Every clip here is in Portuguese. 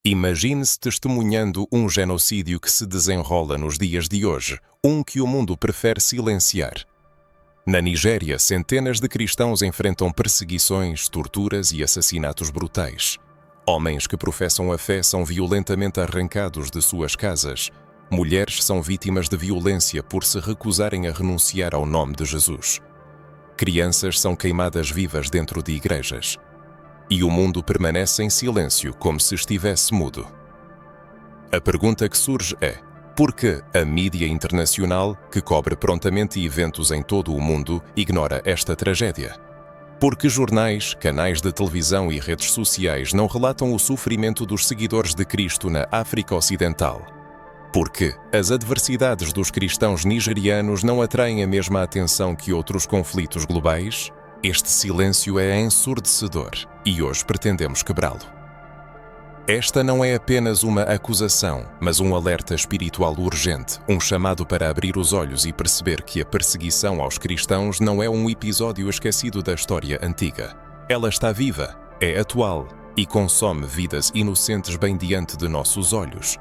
Imagine-se testemunhando um genocídio que se desenrola nos dias de hoje, um que o mundo prefere silenciar. Na Nigéria, centenas de cristãos enfrentam perseguições, torturas e assassinatos brutais. Homens que professam a fé são violentamente arrancados de suas casas. Mulheres são vítimas de violência por se recusarem a renunciar ao nome de Jesus. Crianças são queimadas vivas dentro de igrejas. E o mundo permanece em silêncio, como se estivesse mudo. A pergunta que surge é: por que a mídia internacional, que cobre prontamente eventos em todo o mundo, ignora esta tragédia? Por que jornais, canais de televisão e redes sociais não relatam o sofrimento dos seguidores de Cristo na África Ocidental? Por que as adversidades dos cristãos nigerianos não atraem a mesma atenção que outros conflitos globais? Este silêncio é ensurdecedor e hoje pretendemos quebrá-lo. Esta não é apenas uma acusação, mas um alerta espiritual urgente, um chamado para abrir os olhos e perceber que a perseguição aos cristãos não é um episódio esquecido da história antiga. Ela está viva, é atual e consome vidas inocentes bem diante de nossos olhos.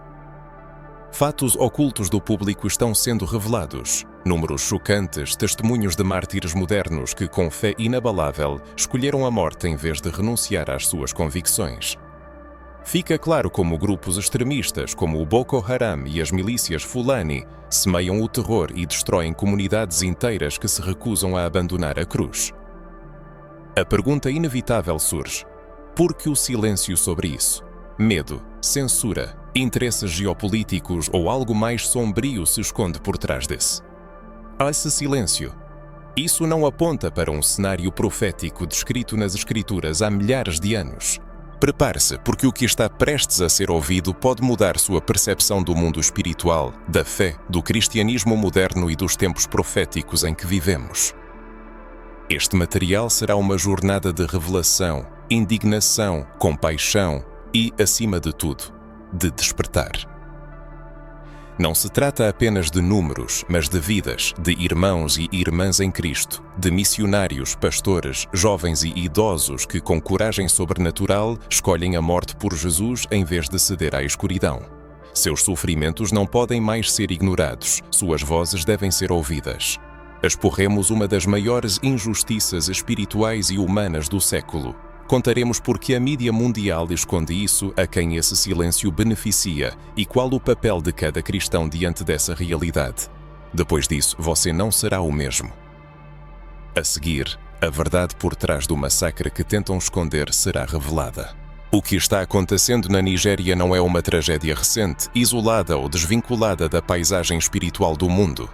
Fatos ocultos do público estão sendo revelados. Números chocantes, testemunhos de mártires modernos que, com fé inabalável, escolheram a morte em vez de renunciar às suas convicções. Fica claro como grupos extremistas, como o Boko Haram e as milícias Fulani, semeiam o terror e destroem comunidades inteiras que se recusam a abandonar a cruz. A pergunta inevitável surge: por que o silêncio sobre isso? Medo, censura, interesses geopolíticos ou algo mais sombrio se esconde por trás desse? Esse silêncio. Isso não aponta para um cenário profético descrito nas Escrituras há milhares de anos. Prepare-se, porque o que está prestes a ser ouvido pode mudar sua percepção do mundo espiritual, da fé, do cristianismo moderno e dos tempos proféticos em que vivemos. Este material será uma jornada de revelação, indignação, compaixão e, acima de tudo, de despertar. Não se trata apenas de números, mas de vidas, de irmãos e irmãs em Cristo, de missionários, pastores, jovens e idosos que, com coragem sobrenatural, escolhem a morte por Jesus em vez de ceder à escuridão. Seus sofrimentos não podem mais ser ignorados, suas vozes devem ser ouvidas. Exporremos uma das maiores injustiças espirituais e humanas do século. Contaremos por que a mídia mundial esconde isso, a quem esse silêncio beneficia e qual o papel de cada cristão diante dessa realidade. Depois disso, você não será o mesmo. A seguir, a verdade por trás do massacre que tentam esconder será revelada. O que está acontecendo na Nigéria não é uma tragédia recente, isolada ou desvinculada da paisagem espiritual do mundo.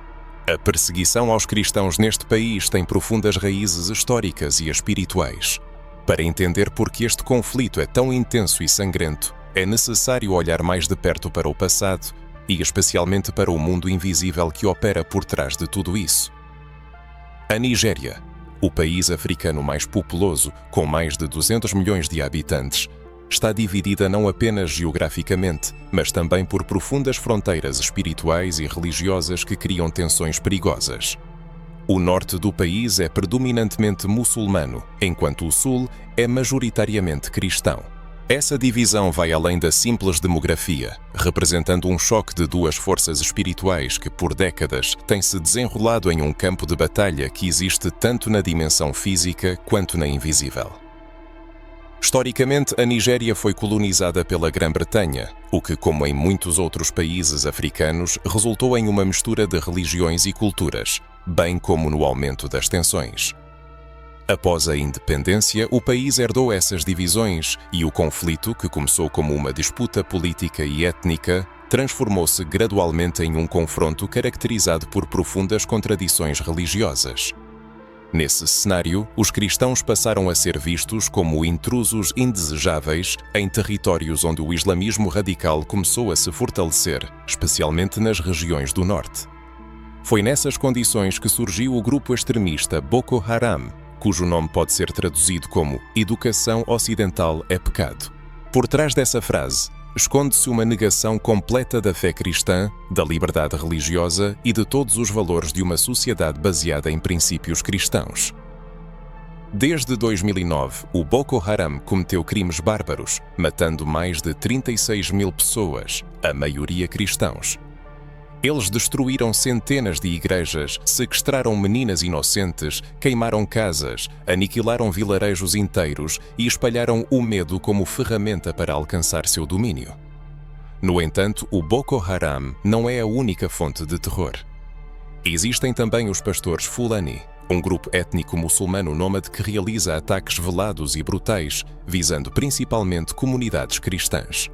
A perseguição aos cristãos neste país tem profundas raízes históricas e espirituais. Para entender por que este conflito é tão intenso e sangrento, é necessário olhar mais de perto para o passado e especialmente para o mundo invisível que opera por trás de tudo isso. A Nigéria, o país africano mais populoso, com mais de 200 milhões de habitantes, está dividida não apenas geograficamente, mas também por profundas fronteiras espirituais e religiosas que criam tensões perigosas. O norte do país é predominantemente muçulmano, enquanto o sul é majoritariamente cristão. Essa divisão vai além da simples demografia, representando um choque de duas forças espirituais que, por décadas, têm se desenrolado em um campo de batalha que existe tanto na dimensão física quanto na invisível. Historicamente, a Nigéria foi colonizada pela Grã-Bretanha, o que, como em muitos outros países africanos, resultou em uma mistura de religiões e culturas, bem como no aumento das tensões. Após a independência, o país herdou essas divisões e o conflito, que começou como uma disputa política e étnica, transformou-se gradualmente em um confronto caracterizado por profundas contradições religiosas. Nesse cenário, os cristãos passaram a ser vistos como intrusos indesejáveis em territórios onde o islamismo radical começou a se fortalecer, especialmente nas regiões do norte. Foi nessas condições que surgiu o grupo extremista Boko Haram, cujo nome pode ser traduzido como "Educação ocidental é pecado". Por trás dessa frase, esconde-se uma negação completa da fé cristã, da liberdade religiosa e de todos os valores de uma sociedade baseada em princípios cristãos. Desde 2009, o Boko Haram cometeu crimes bárbaros, matando mais de 36 mil pessoas, a maioria cristãos. Eles destruíram centenas de igrejas, sequestraram meninas inocentes, queimaram casas, aniquilaram vilarejos inteiros e espalharam o medo como ferramenta para alcançar seu domínio. No entanto, o Boko Haram não é a única fonte de terror. Existem também os pastores Fulani, um grupo étnico muçulmano nômade que realiza ataques velados e brutais, visando principalmente comunidades cristãs.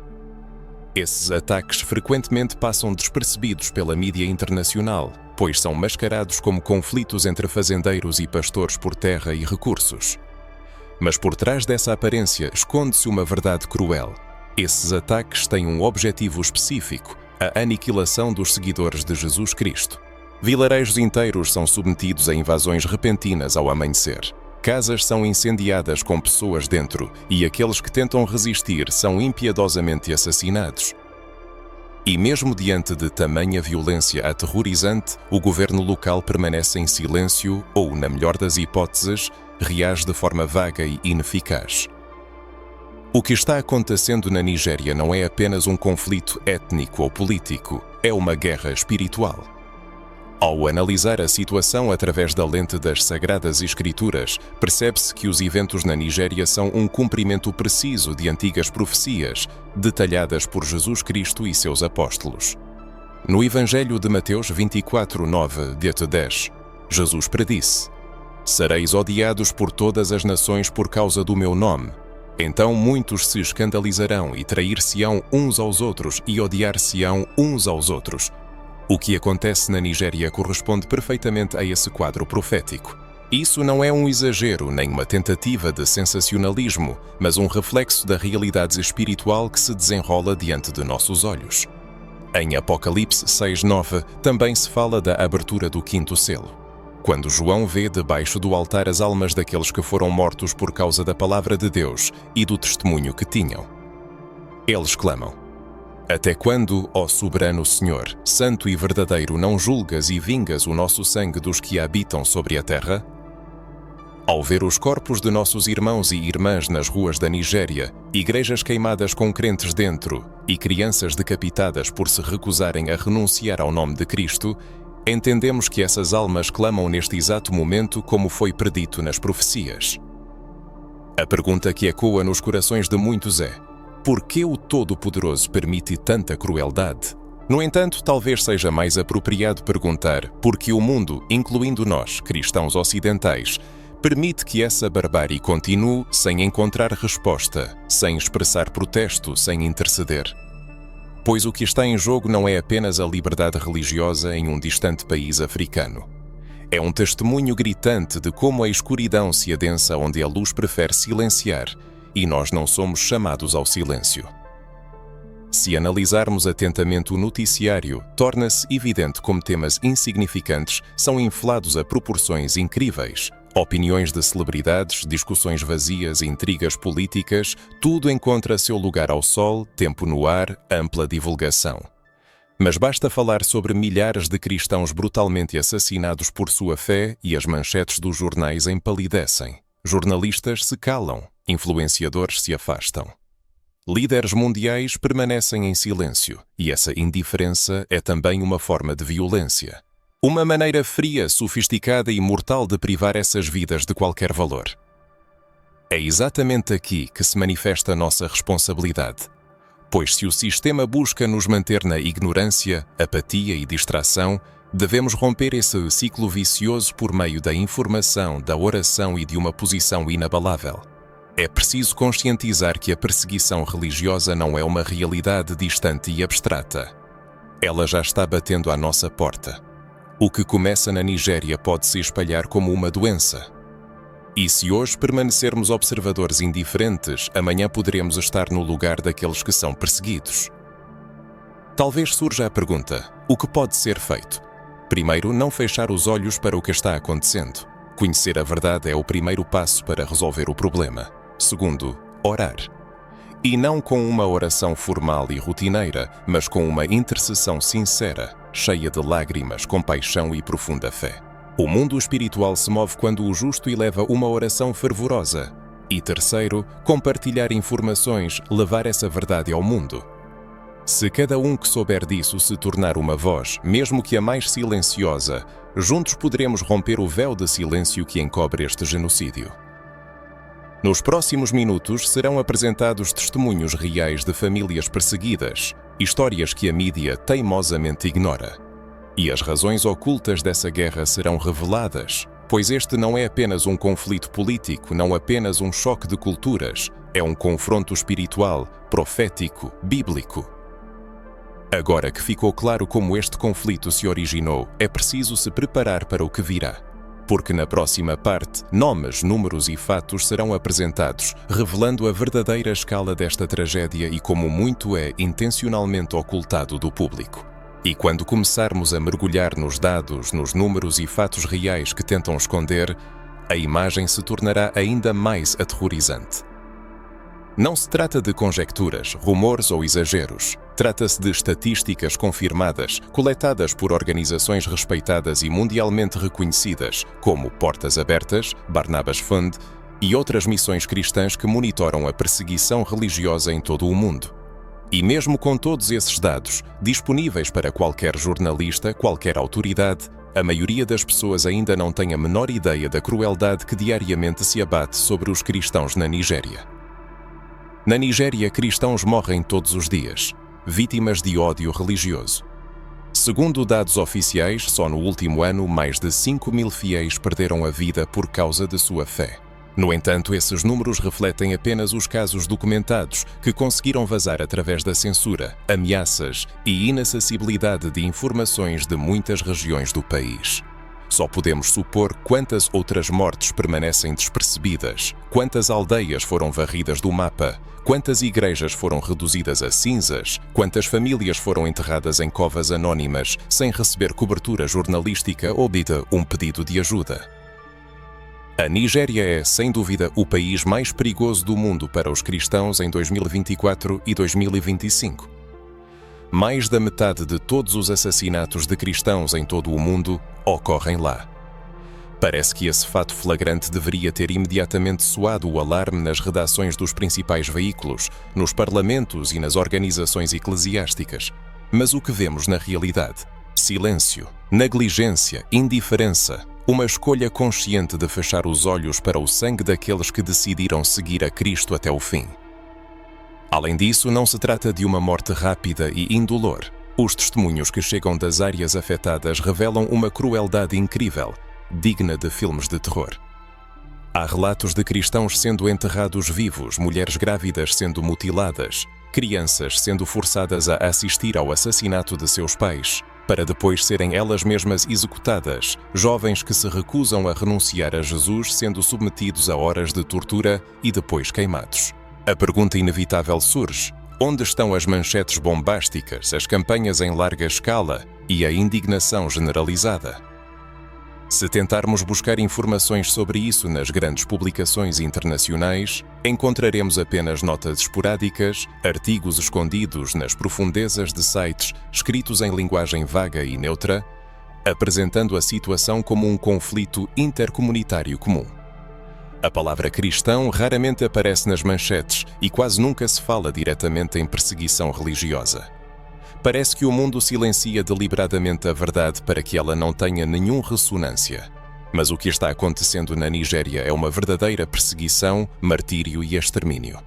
Esses ataques frequentemente passam despercebidos pela mídia internacional, pois são mascarados como conflitos entre fazendeiros e pastores por terra e recursos. Mas por trás dessa aparência esconde-se uma verdade cruel. Esses ataques têm um objetivo específico: a aniquilação dos seguidores de Jesus Cristo. Vilarejos inteiros são submetidos a invasões repentinas ao amanhecer. Casas são incendiadas com pessoas dentro e aqueles que tentam resistir são impiedosamente assassinados. E mesmo diante de tamanha violência aterrorizante, o governo local permanece em silêncio ou, na melhor das hipóteses, reage de forma vaga e ineficaz. O que está acontecendo na Nigéria não é apenas um conflito étnico ou político, é uma guerra espiritual. Ao analisar a situação através da lente das Sagradas Escrituras, percebe-se que os eventos na Nigéria são um cumprimento preciso de antigas profecias, detalhadas por Jesus Cristo e seus apóstolos. No Evangelho de Mateus 24, 9-10, Jesus predisse: "Sereis odiados por todas as nações por causa do meu nome. Então muitos se escandalizarão e trair-se-ão uns aos outros e odiar-se-ão uns aos outros." O que acontece na Nigéria corresponde perfeitamente a esse quadro profético. Isso não é um exagero nem uma tentativa de sensacionalismo, mas um reflexo da realidade espiritual que se desenrola diante de nossos olhos. Em Apocalipse 6:9 também se fala da abertura do quinto selo. Quando João vê debaixo do altar as almas daqueles que foram mortos por causa da palavra de Deus e do testemunho que tinham. Eles clamam: "Até quando, ó soberano Senhor, santo e verdadeiro, não julgas e vingas o nosso sangue dos que habitam sobre a terra?" Ao ver os corpos de nossos irmãos e irmãs nas ruas da Nigéria, igrejas queimadas com crentes dentro e crianças decapitadas por se recusarem a renunciar ao nome de Cristo, entendemos que essas almas clamam neste exato momento como foi predito nas profecias. A pergunta que ecoa nos corações de muitos é: por que o Todo-Poderoso permite tanta crueldade? No entanto, talvez seja mais apropriado perguntar por que o mundo, incluindo nós, cristãos ocidentais, permite que essa barbárie continue sem encontrar resposta, sem expressar protesto, sem interceder. Pois o que está em jogo não é apenas a liberdade religiosa em um distante país africano. É um testemunho gritante de como a escuridão se adensa onde a luz prefere silenciar, e nós não somos chamados ao silêncio. Se analisarmos atentamente o noticiário, torna-se evidente como temas insignificantes são inflados a proporções incríveis. Opiniões de celebridades, discussões vazias, intrigas políticas, tudo encontra seu lugar ao sol, tempo no ar, ampla divulgação. Mas basta falar sobre milhares de cristãos brutalmente assassinados por sua fé e as manchetes dos jornais empalidecem. Jornalistas se calam, influenciadores se afastam. Líderes mundiais permanecem em silêncio, e essa indiferença é também uma forma de violência. Uma maneira fria, sofisticada e mortal de privar essas vidas de qualquer valor. É exatamente aqui que se manifesta a nossa responsabilidade. Pois se o sistema busca nos manter na ignorância, apatia e distração, devemos romper esse ciclo vicioso por meio da informação, da oração e de uma posição inabalável. É preciso conscientizar que a perseguição religiosa não é uma realidade distante e abstrata. Ela já está batendo à nossa porta. O que começa na Nigéria pode se espalhar como uma doença. E se hoje permanecermos observadores indiferentes, amanhã poderemos estar no lugar daqueles que são perseguidos. Talvez surja a pergunta: o que pode ser feito? Primeiro, não fechar os olhos para o que está acontecendo. Conhecer a verdade é o primeiro passo para resolver o problema. Segundo, orar. E não com uma oração formal e rotineira, mas com uma intercessão sincera, cheia de lágrimas, compaixão e profunda fé. O mundo espiritual se move quando o justo eleva uma oração fervorosa. E terceiro, compartilhar informações, levar essa verdade ao mundo. Se cada um que souber disso se tornar uma voz, mesmo que a mais silenciosa, juntos poderemos romper o véu de silêncio que encobre este genocídio. Nos próximos minutos serão apresentados testemunhos reais de famílias perseguidas, histórias que a mídia teimosamente ignora. E as razões ocultas dessa guerra serão reveladas, pois este não é apenas um conflito político, não apenas um choque de culturas, é um confronto espiritual, profético, bíblico. Agora que ficou claro como este conflito se originou, é preciso se preparar para o que virá. Porque na próxima parte, nomes, números e fatos serão apresentados, revelando a verdadeira escala desta tragédia e como muito é intencionalmente ocultado do público. E quando começarmos a mergulhar nos dados, nos números e fatos reais que tentam esconder, a imagem se tornará ainda mais aterrorizante. Não se trata de conjecturas, rumores ou exageros. Trata-se de estatísticas confirmadas, coletadas por organizações respeitadas e mundialmente reconhecidas, como Portas Abertas, Barnabas Fund e outras missões cristãs que monitoram a perseguição religiosa em todo o mundo. E mesmo com todos esses dados, disponíveis para qualquer jornalista, qualquer autoridade, a maioria das pessoas ainda não tem a menor ideia da crueldade que diariamente se abate sobre os cristãos na Nigéria. Na Nigéria, cristãos morrem todos os dias, vítimas de ódio religioso. Segundo dados oficiais, só no último ano, mais de 5.000 fiéis perderam a vida por causa de sua fé. No entanto, esses números refletem apenas os casos documentados que conseguiram vazar através da censura, ameaças e inacessibilidade de informações de muitas regiões do país. Só podemos supor quantas outras mortes permanecem despercebidas, quantas aldeias foram varridas do mapa, quantas igrejas foram reduzidas a cinzas, quantas famílias foram enterradas em covas anónimas sem receber cobertura jornalística ou um pedido de ajuda. A Nigéria é, sem dúvida, o país mais perigoso do mundo para os cristãos em 2024 e 2025. Mais da metade de todos os assassinatos de cristãos em todo o mundo ocorrem lá. Parece que esse fato flagrante deveria ter imediatamente soado o alarme nas redações dos principais veículos, nos parlamentos e nas organizações eclesiásticas. Mas o que vemos na realidade? Silêncio, negligência, indiferença, uma escolha consciente de fechar os olhos para o sangue daqueles que decidiram seguir a Cristo até o fim. Além disso, não se trata de uma morte rápida e indolor. Os testemunhos que chegam das áreas afetadas revelam uma crueldade incrível, digna de filmes de terror. Há relatos de cristãos sendo enterrados vivos, mulheres grávidas sendo mutiladas, crianças sendo forçadas a assistir ao assassinato de seus pais, para depois serem elas mesmas executadas, jovens que se recusam a renunciar a Jesus sendo submetidos a horas de tortura e depois queimados. A pergunta inevitável surge: onde estão as manchetes bombásticas, as campanhas em larga escala e a indignação generalizada? Se tentarmos buscar informações sobre isso nas grandes publicações internacionais, encontraremos apenas notas esporádicas, artigos escondidos nas profundezas de sites escritos em linguagem vaga e neutra, apresentando a situação como um conflito intercomunitário comum. A palavra cristão raramente aparece nas manchetes e quase nunca se fala diretamente em perseguição religiosa. Parece que o mundo silencia deliberadamente a verdade para que ela não tenha nenhuma ressonância. Mas o que está acontecendo na Nigéria é uma verdadeira perseguição, martírio e extermínio.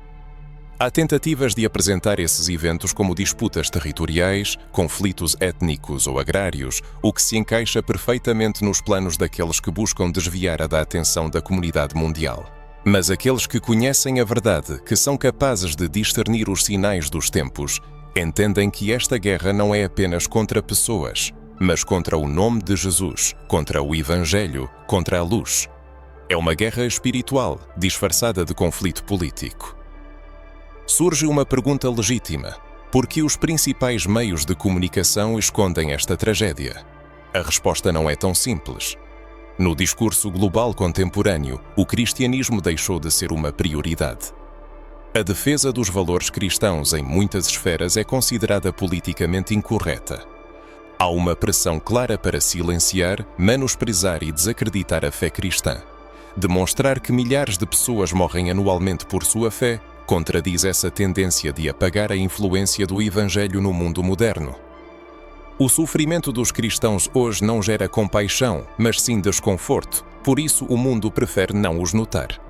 Há tentativas de apresentar esses eventos como disputas territoriais, conflitos étnicos ou agrários, o que se encaixa perfeitamente nos planos daqueles que buscam desviar a da atenção da comunidade mundial. Mas aqueles que conhecem a verdade, que são capazes de discernir os sinais dos tempos, entendem que esta guerra não é apenas contra pessoas, mas contra o nome de Jesus, contra o Evangelho, contra a luz. É uma guerra espiritual, disfarçada de conflito político. Surge uma pergunta legítima: por que os principais meios de comunicação escondem esta tragédia? A resposta não é tão simples. No discurso global contemporâneo, o cristianismo deixou de ser uma prioridade. A defesa dos valores cristãos em muitas esferas é considerada politicamente incorreta. Há uma pressão clara para silenciar, menosprezar e desacreditar a fé cristã. Demonstrar que milhares de pessoas morrem anualmente por sua fé contradiz essa tendência de apagar a influência do Evangelho no mundo moderno. O sofrimento dos cristãos hoje não gera compaixão, mas sim desconforto, por isso o mundo prefere não os notar.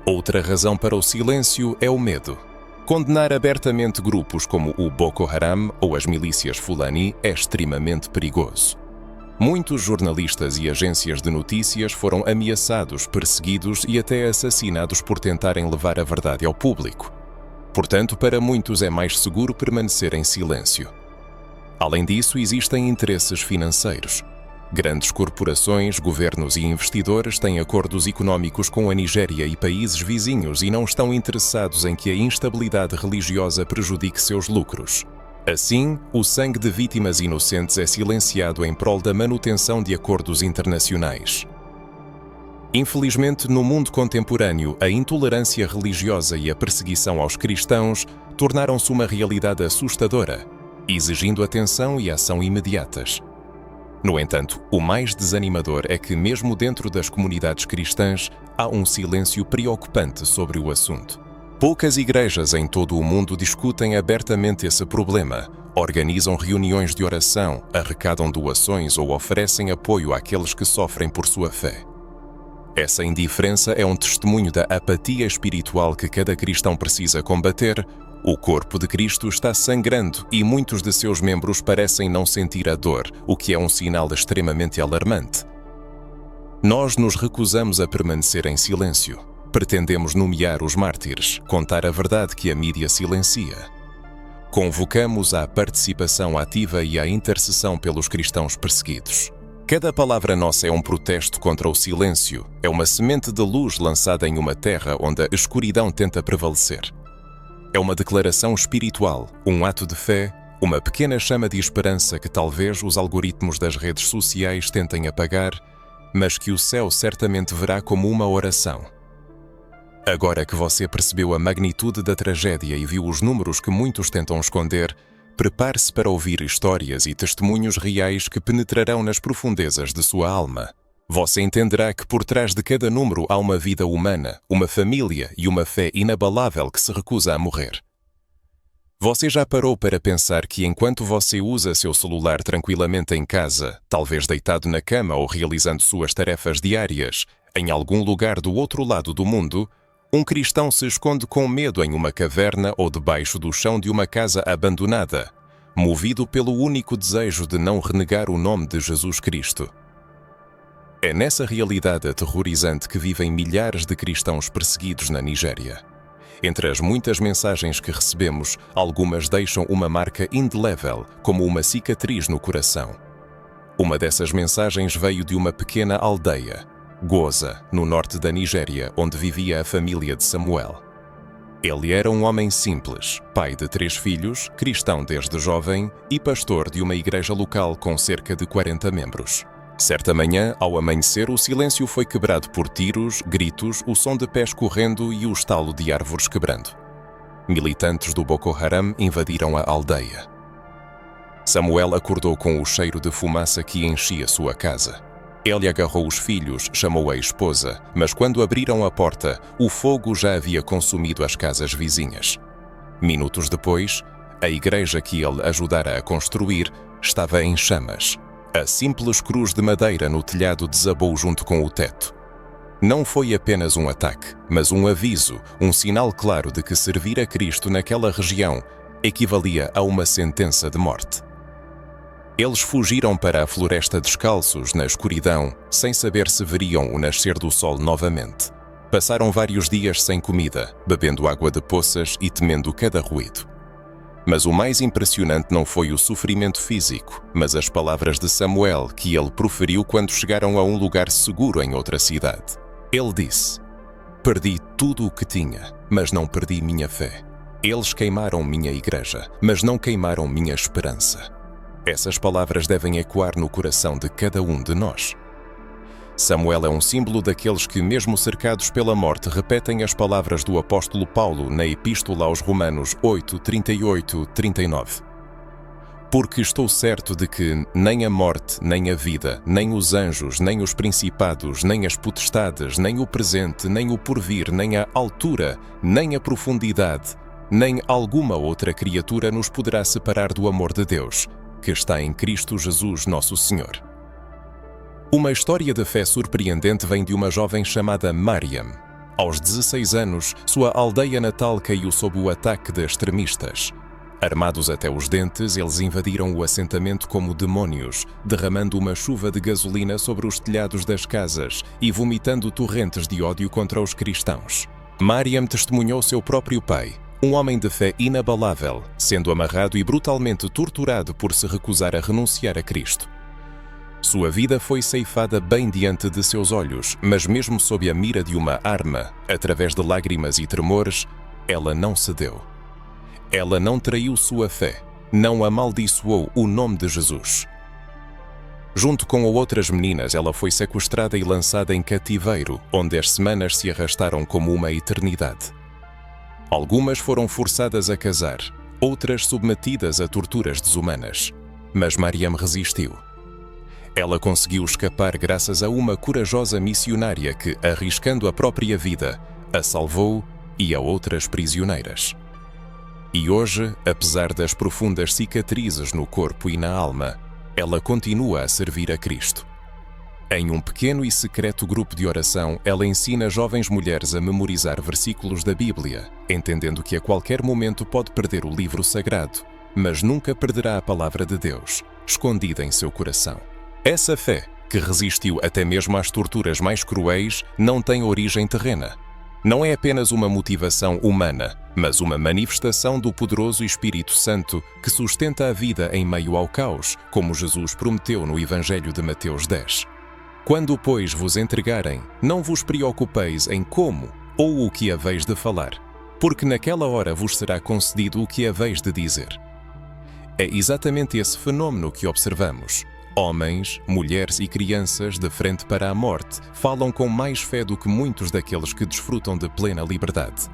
Outra razão para o silêncio é o medo. Condenar abertamente grupos como o Boko Haram ou as milícias Fulani é extremamente perigoso. Muitos jornalistas e agências de notícias foram ameaçados, perseguidos e até assassinados por tentarem levar a verdade ao público. Portanto, para muitos é mais seguro permanecer em silêncio. Além disso, existem interesses financeiros. Grandes corporações, governos e investidores têm acordos econômicos com a Nigéria e países vizinhos e não estão interessados em que a instabilidade religiosa prejudique seus lucros. Assim, o sangue de vítimas inocentes é silenciado em prol da manutenção de acordos internacionais. Infelizmente, no mundo contemporâneo, a intolerância religiosa e a perseguição aos cristãos tornaram-se uma realidade assustadora, exigindo atenção e ação imediatas. No entanto, o mais desanimador é que, mesmo dentro das comunidades cristãs, há um silêncio preocupante sobre o assunto. Poucas igrejas em todo o mundo discutem abertamente esse problema, organizam reuniões de oração, arrecadam doações ou oferecem apoio àqueles que sofrem por sua fé. Essa indiferença é um testemunho da apatia espiritual que cada cristão precisa combater. O corpo de Cristo está sangrando e muitos de seus membros parecem não sentir a dor, o que é um sinal extremamente alarmante. Nós nos recusamos a permanecer em silêncio. Pretendemos nomear os mártires, contar a verdade que a mídia silencia. Convocamos à participação ativa e à intercessão pelos cristãos perseguidos. Cada palavra nossa é um protesto contra o silêncio, é uma semente de luz lançada em uma terra onde a escuridão tenta prevalecer. É uma declaração espiritual, um ato de fé, uma pequena chama de esperança que talvez os algoritmos das redes sociais tentem apagar, mas que o céu certamente verá como uma oração. Agora que você percebeu a magnitude da tragédia e viu os números que muitos tentam esconder, prepare-se para ouvir histórias e testemunhos reais que penetrarão nas profundezas de sua alma. Você entenderá que por trás de cada número há uma vida humana, uma família e uma fé inabalável que se recusa a morrer. Você já parou para pensar que enquanto você usa seu celular tranquilamente em casa, talvez deitado na cama ou realizando suas tarefas diárias, em algum lugar do outro lado do mundo, um cristão se esconde com medo em uma caverna ou debaixo do chão de uma casa abandonada, movido pelo único desejo de não renegar o nome de Jesus Cristo. É nessa realidade aterrorizante que vivem milhares de cristãos perseguidos na Nigéria. Entre as muitas mensagens que recebemos, algumas deixam uma marca indelével, como uma cicatriz no coração. Uma dessas mensagens veio de uma pequena aldeia, Goza, no norte da Nigéria, onde vivia a família de Samuel. Ele era um homem simples, pai de 3 filhos, cristão desde jovem e pastor de uma igreja local com cerca de 40 membros. Certa manhã, ao amanhecer, o silêncio foi quebrado por tiros, gritos, o som de pés correndo e o estalo de árvores quebrando. Militantes do Boko Haram invadiram a aldeia. Samuel acordou com o cheiro de fumaça que enchia sua casa. Ele agarrou os filhos, chamou a esposa, mas quando abriram a porta, o fogo já havia consumido as casas vizinhas. Minutos depois, a igreja que ele ajudara a construir estava em chamas. A simples cruz de madeira no telhado desabou junto com o teto. Não foi apenas um ataque, mas um aviso, um sinal claro de que servir a Cristo naquela região equivalia a uma sentença de morte. Eles fugiram para a floresta descalços, na escuridão, sem saber se veriam o nascer do sol novamente. Passaram vários dias sem comida, bebendo água de poças e temendo cada ruído. Mas o mais impressionante não foi o sofrimento físico, mas as palavras de Samuel que ele proferiu quando chegaram a um lugar seguro em outra cidade. Ele disse: "Perdi tudo o que tinha, mas não perdi minha fé. Eles queimaram minha igreja, mas não queimaram minha esperança." Essas palavras devem ecoar no coração de cada um de nós. Samuel é um símbolo daqueles que, mesmo cercados pela morte, repetem as palavras do apóstolo Paulo na Epístola aos Romanos 8, 38, 39. Porque estou certo de que nem a morte, nem a vida, nem os anjos, nem os principados, nem as potestades, nem o presente, nem o porvir, nem a altura, nem a profundidade, nem alguma outra criatura nos poderá separar do amor de Deus, que está em Cristo Jesus nosso Senhor. Uma história de fé surpreendente vem de uma jovem chamada Mariam. Aos 16 anos, sua aldeia natal caiu sob o ataque de extremistas. Armados até os dentes, eles invadiram o assentamento como demónios, derramando uma chuva de gasolina sobre os telhados das casas e vomitando torrentes de ódio contra os cristãos. Mariam testemunhou seu próprio pai, um homem de fé inabalável, sendo amarrado e brutalmente torturado por se recusar a renunciar a Cristo. Sua vida foi ceifada bem diante de seus olhos, mas mesmo sob a mira de uma arma, através de lágrimas e tremores, ela não cedeu. Ela não traiu sua fé, não amaldiçoou o nome de Jesus. Junto com outras meninas, ela foi sequestrada e lançada em cativeiro, onde as semanas se arrastaram como uma eternidade. Algumas foram forçadas a casar, outras submetidas a torturas desumanas. Mas Mariam resistiu. Ela conseguiu escapar graças a uma corajosa missionária que, arriscando a própria vida, a salvou e a outras prisioneiras. E hoje, apesar das profundas cicatrizes no corpo e na alma, ela continua a servir a Cristo. Em um pequeno e secreto grupo de oração, ela ensina jovens mulheres a memorizar versículos da Bíblia, entendendo que a qualquer momento pode perder o livro sagrado, mas nunca perderá a palavra de Deus, escondida em seu coração. Essa fé, que resistiu até mesmo às torturas mais cruéis, não tem origem terrena. Não é apenas uma motivação humana, mas uma manifestação do poderoso Espírito Santo que sustenta a vida em meio ao caos, como Jesus prometeu no Evangelho de Mateus 10. Quando, pois, vos entregarem, não vos preocupeis em como ou o que haveis de falar, porque naquela hora vos será concedido o que haveis de dizer. É exatamente esse fenômeno que observamos. Homens, mulheres e crianças, de frente para a morte, falam com mais fé do que muitos daqueles que desfrutam de plena liberdade.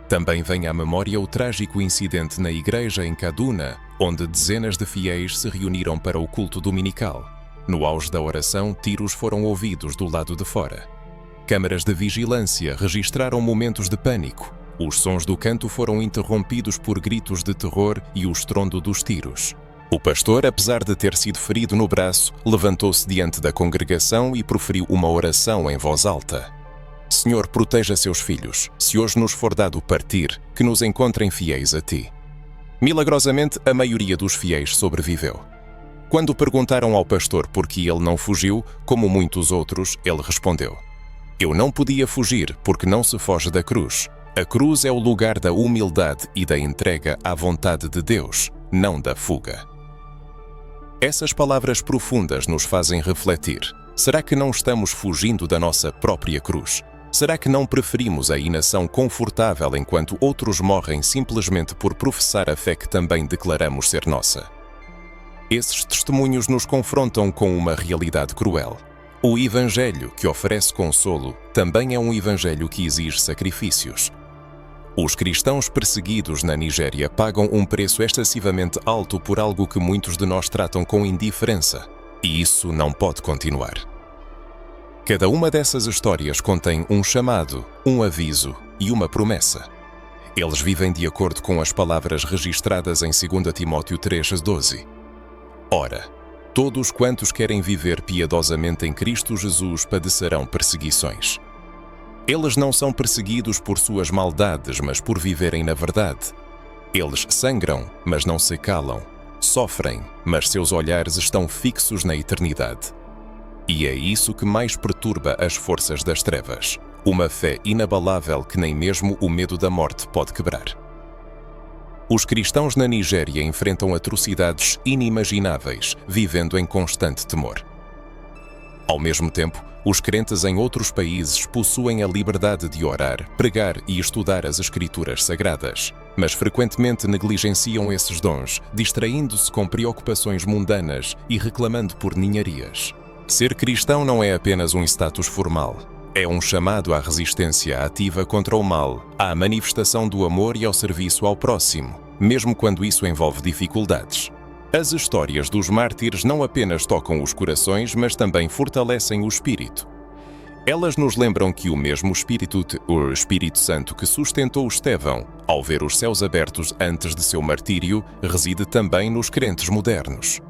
Também vem à memória o trágico incidente na igreja em Kaduna, onde dezenas de fiéis se reuniram para o culto dominical. No auge da oração, tiros foram ouvidos do lado de fora. Câmaras de vigilância registraram momentos de pânico. Os sons do canto foram interrompidos por gritos de terror e o estrondo dos tiros. O pastor, apesar de ter sido ferido no braço, levantou-se diante da congregação e proferiu uma oração em voz alta. Senhor, proteja seus filhos, se hoje nos for dado partir, que nos encontrem fiéis a ti. Milagrosamente, a maioria dos fiéis sobreviveu. Quando perguntaram ao pastor por que ele não fugiu, como muitos outros, ele respondeu: Eu não podia fugir porque não se foge da cruz. A cruz é o lugar da humildade e da entrega à vontade de Deus, não da fuga. Essas palavras profundas nos fazem refletir. Será que não estamos fugindo da nossa própria cruz? Será que não preferimos a inação confortável enquanto outros morrem simplesmente por professar a fé que também declaramos ser nossa? Esses testemunhos nos confrontam com uma realidade cruel. O Evangelho, que oferece consolo, também é um Evangelho que exige sacrifícios. Os cristãos perseguidos na Nigéria pagam um preço excessivamente alto por algo que muitos de nós tratam com indiferença, e isso não pode continuar. Cada uma dessas histórias contém um chamado, um aviso e uma promessa. Eles vivem de acordo com as palavras registradas em 2 Timóteo 3:12. Ora, todos quantos querem viver piedosamente em Cristo Jesus padecerão perseguições. Eles não são perseguidos por suas maldades, mas por viverem na verdade. Eles sangram, mas não se calam. Sofrem, mas seus olhares estão fixos na eternidade. E é isso que mais perturba as forças das trevas. Uma fé inabalável que nem mesmo o medo da morte pode quebrar. Os cristãos na Nigéria enfrentam atrocidades inimagináveis, vivendo em constante temor. Ao mesmo tempo, os crentes em outros países possuem a liberdade de orar, pregar e estudar as Escrituras Sagradas, mas frequentemente negligenciam esses dons, distraindo-se com preocupações mundanas e reclamando por ninharias. Ser cristão não é apenas um status formal. É um chamado à resistência ativa contra o mal, à manifestação do amor e ao serviço ao próximo, mesmo quando isso envolve dificuldades. As histórias dos mártires não apenas tocam os corações, mas também fortalecem o espírito. Elas nos lembram que o mesmo o Espírito Santo que sustentou Estevão, ao ver os céus abertos antes de seu martírio, reside também nos crentes modernos.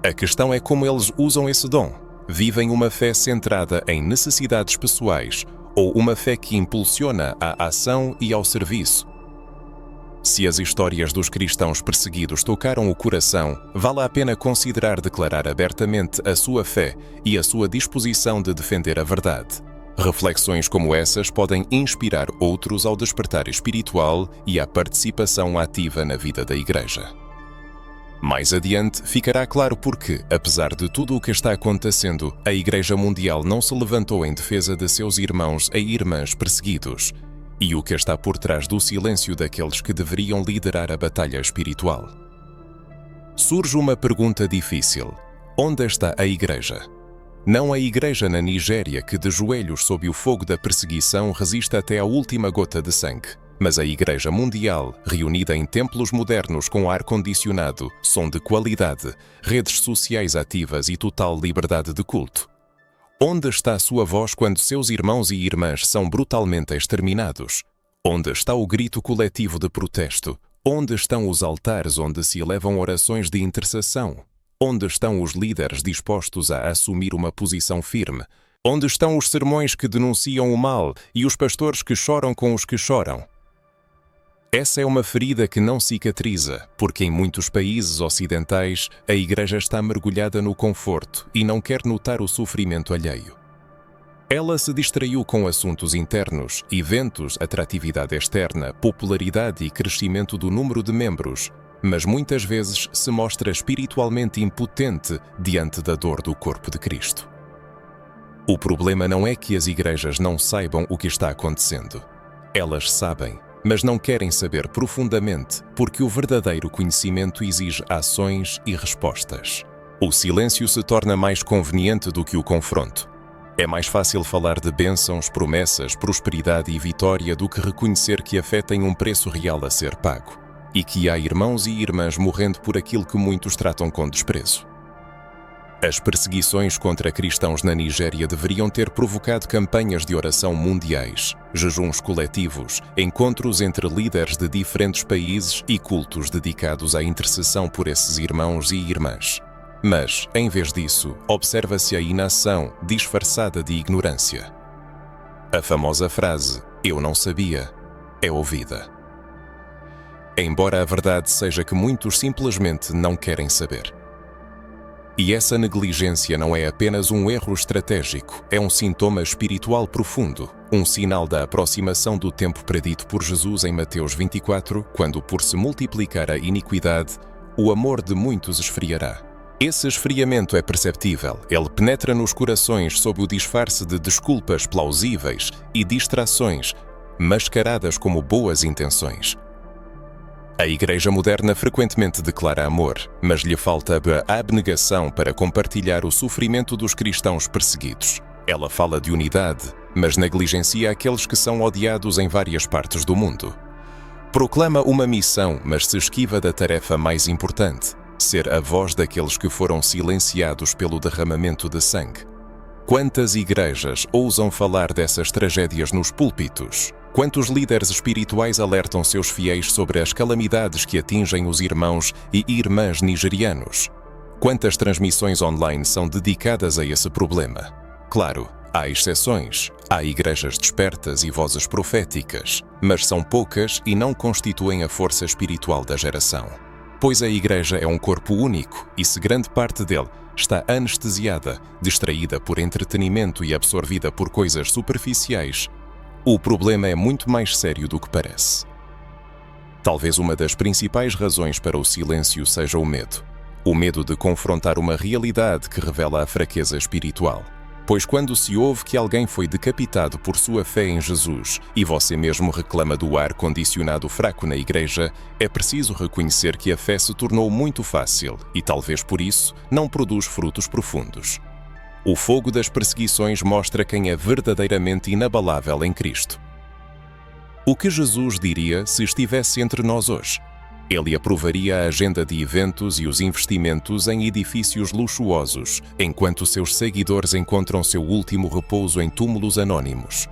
A questão é como eles usam esse dom. Vivem uma fé centrada em necessidades pessoais ou uma fé que impulsiona a ação e ao serviço. Se as histórias dos cristãos perseguidos tocaram o coração, vale a pena considerar declarar abertamente a sua fé e a sua disposição de defender a verdade. Reflexões como essas podem inspirar outros ao despertar espiritual e à participação ativa na vida da Igreja. Mais adiante, ficará claro porque, apesar de tudo o que está acontecendo, a Igreja Mundial não se levantou em defesa de seus irmãos e irmãs perseguidos, e o que está por trás do silêncio daqueles que deveriam liderar a batalha espiritual. Surge uma pergunta difícil: onde está a Igreja? Não a Igreja na Nigéria que, de joelhos sob o fogo da perseguição, resiste até a última gota de sangue, mas a Igreja Mundial, reunida em templos modernos com ar-condicionado, som de qualidade, redes sociais ativas e total liberdade de culto. Onde está a sua voz quando seus irmãos e irmãs são brutalmente exterminados? Onde está o grito coletivo de protesto? Onde estão os altares onde se elevam orações de intercessão? Onde estão os líderes dispostos a assumir uma posição firme? Onde estão os sermões que denunciam o mal e os pastores que choram com os que choram? Essa é uma ferida que não cicatriza, porque em muitos países ocidentais a Igreja está mergulhada no conforto e não quer notar o sofrimento alheio. Ela se distraiu com assuntos internos, eventos, atratividade externa, popularidade e crescimento do número de membros, mas muitas vezes se mostra espiritualmente impotente diante da dor do corpo de Cristo. O problema não é que as igrejas não saibam o que está acontecendo. Elas sabem, mas não querem saber profundamente, porque o verdadeiro conhecimento exige ações e respostas. O silêncio se torna mais conveniente do que o confronto. É mais fácil falar de bênçãos, promessas, prosperidade e vitória do que reconhecer que a fé tem um preço real a ser pago, e que há irmãos e irmãs morrendo por aquilo que muitos tratam com desprezo. As perseguições contra cristãos na Nigéria deveriam ter provocado campanhas de oração mundiais, jejuns coletivos, encontros entre líderes de diferentes países e cultos dedicados à intercessão por esses irmãos e irmãs. Mas, em vez disso, observa-se a inação disfarçada de ignorância. A famosa frase "eu não sabia" é ouvida. Embora a verdade seja que muitos simplesmente não querem saber. E essa negligência não é apenas um erro estratégico, é um sintoma espiritual profundo, um sinal da aproximação do tempo predito por Jesus em Mateus 24, quando, por se multiplicar a iniquidade, o amor de muitos esfriará. Esse esfriamento é perceptível, ele penetra nos corações sob o disfarce de desculpas plausíveis e distrações, mascaradas como boas intenções. A Igreja moderna frequentemente declara amor, mas lhe falta a abnegação para compartilhar o sofrimento dos cristãos perseguidos. Ela fala de unidade, mas negligencia aqueles que são odiados em várias partes do mundo. Proclama uma missão, mas se esquiva da tarefa mais importante: ser a voz daqueles que foram silenciados pelo derramamento de sangue. Quantas igrejas ousam falar dessas tragédias nos púlpitos? Quantos líderes espirituais alertam seus fiéis sobre as calamidades que atingem os irmãos e irmãs nigerianos? Quantas transmissões online são dedicadas a esse problema? Claro, há exceções. Há igrejas despertas e vozes proféticas, mas são poucas e não constituem a força espiritual da geração. Pois a Igreja é um corpo único e se grande parte dele está anestesiada, distraída por entretenimento e absorvida por coisas superficiais, o problema é muito mais sério do que parece. Talvez uma das principais razões para o silêncio seja o medo. O medo de confrontar uma realidade que revela a fraqueza espiritual. Pois quando se ouve que alguém foi decapitado por sua fé em Jesus e você mesmo reclama do ar-condicionado fraco na igreja, é preciso reconhecer que a fé se tornou muito fácil e talvez por isso não produz frutos profundos. O fogo das perseguições mostra quem é verdadeiramente inabalável em Cristo. O que Jesus diria se estivesse entre nós hoje? Ele aprovaria a agenda de eventos e os investimentos em edifícios luxuosos, enquanto seus seguidores encontram seu último repouso em túmulos anônimos.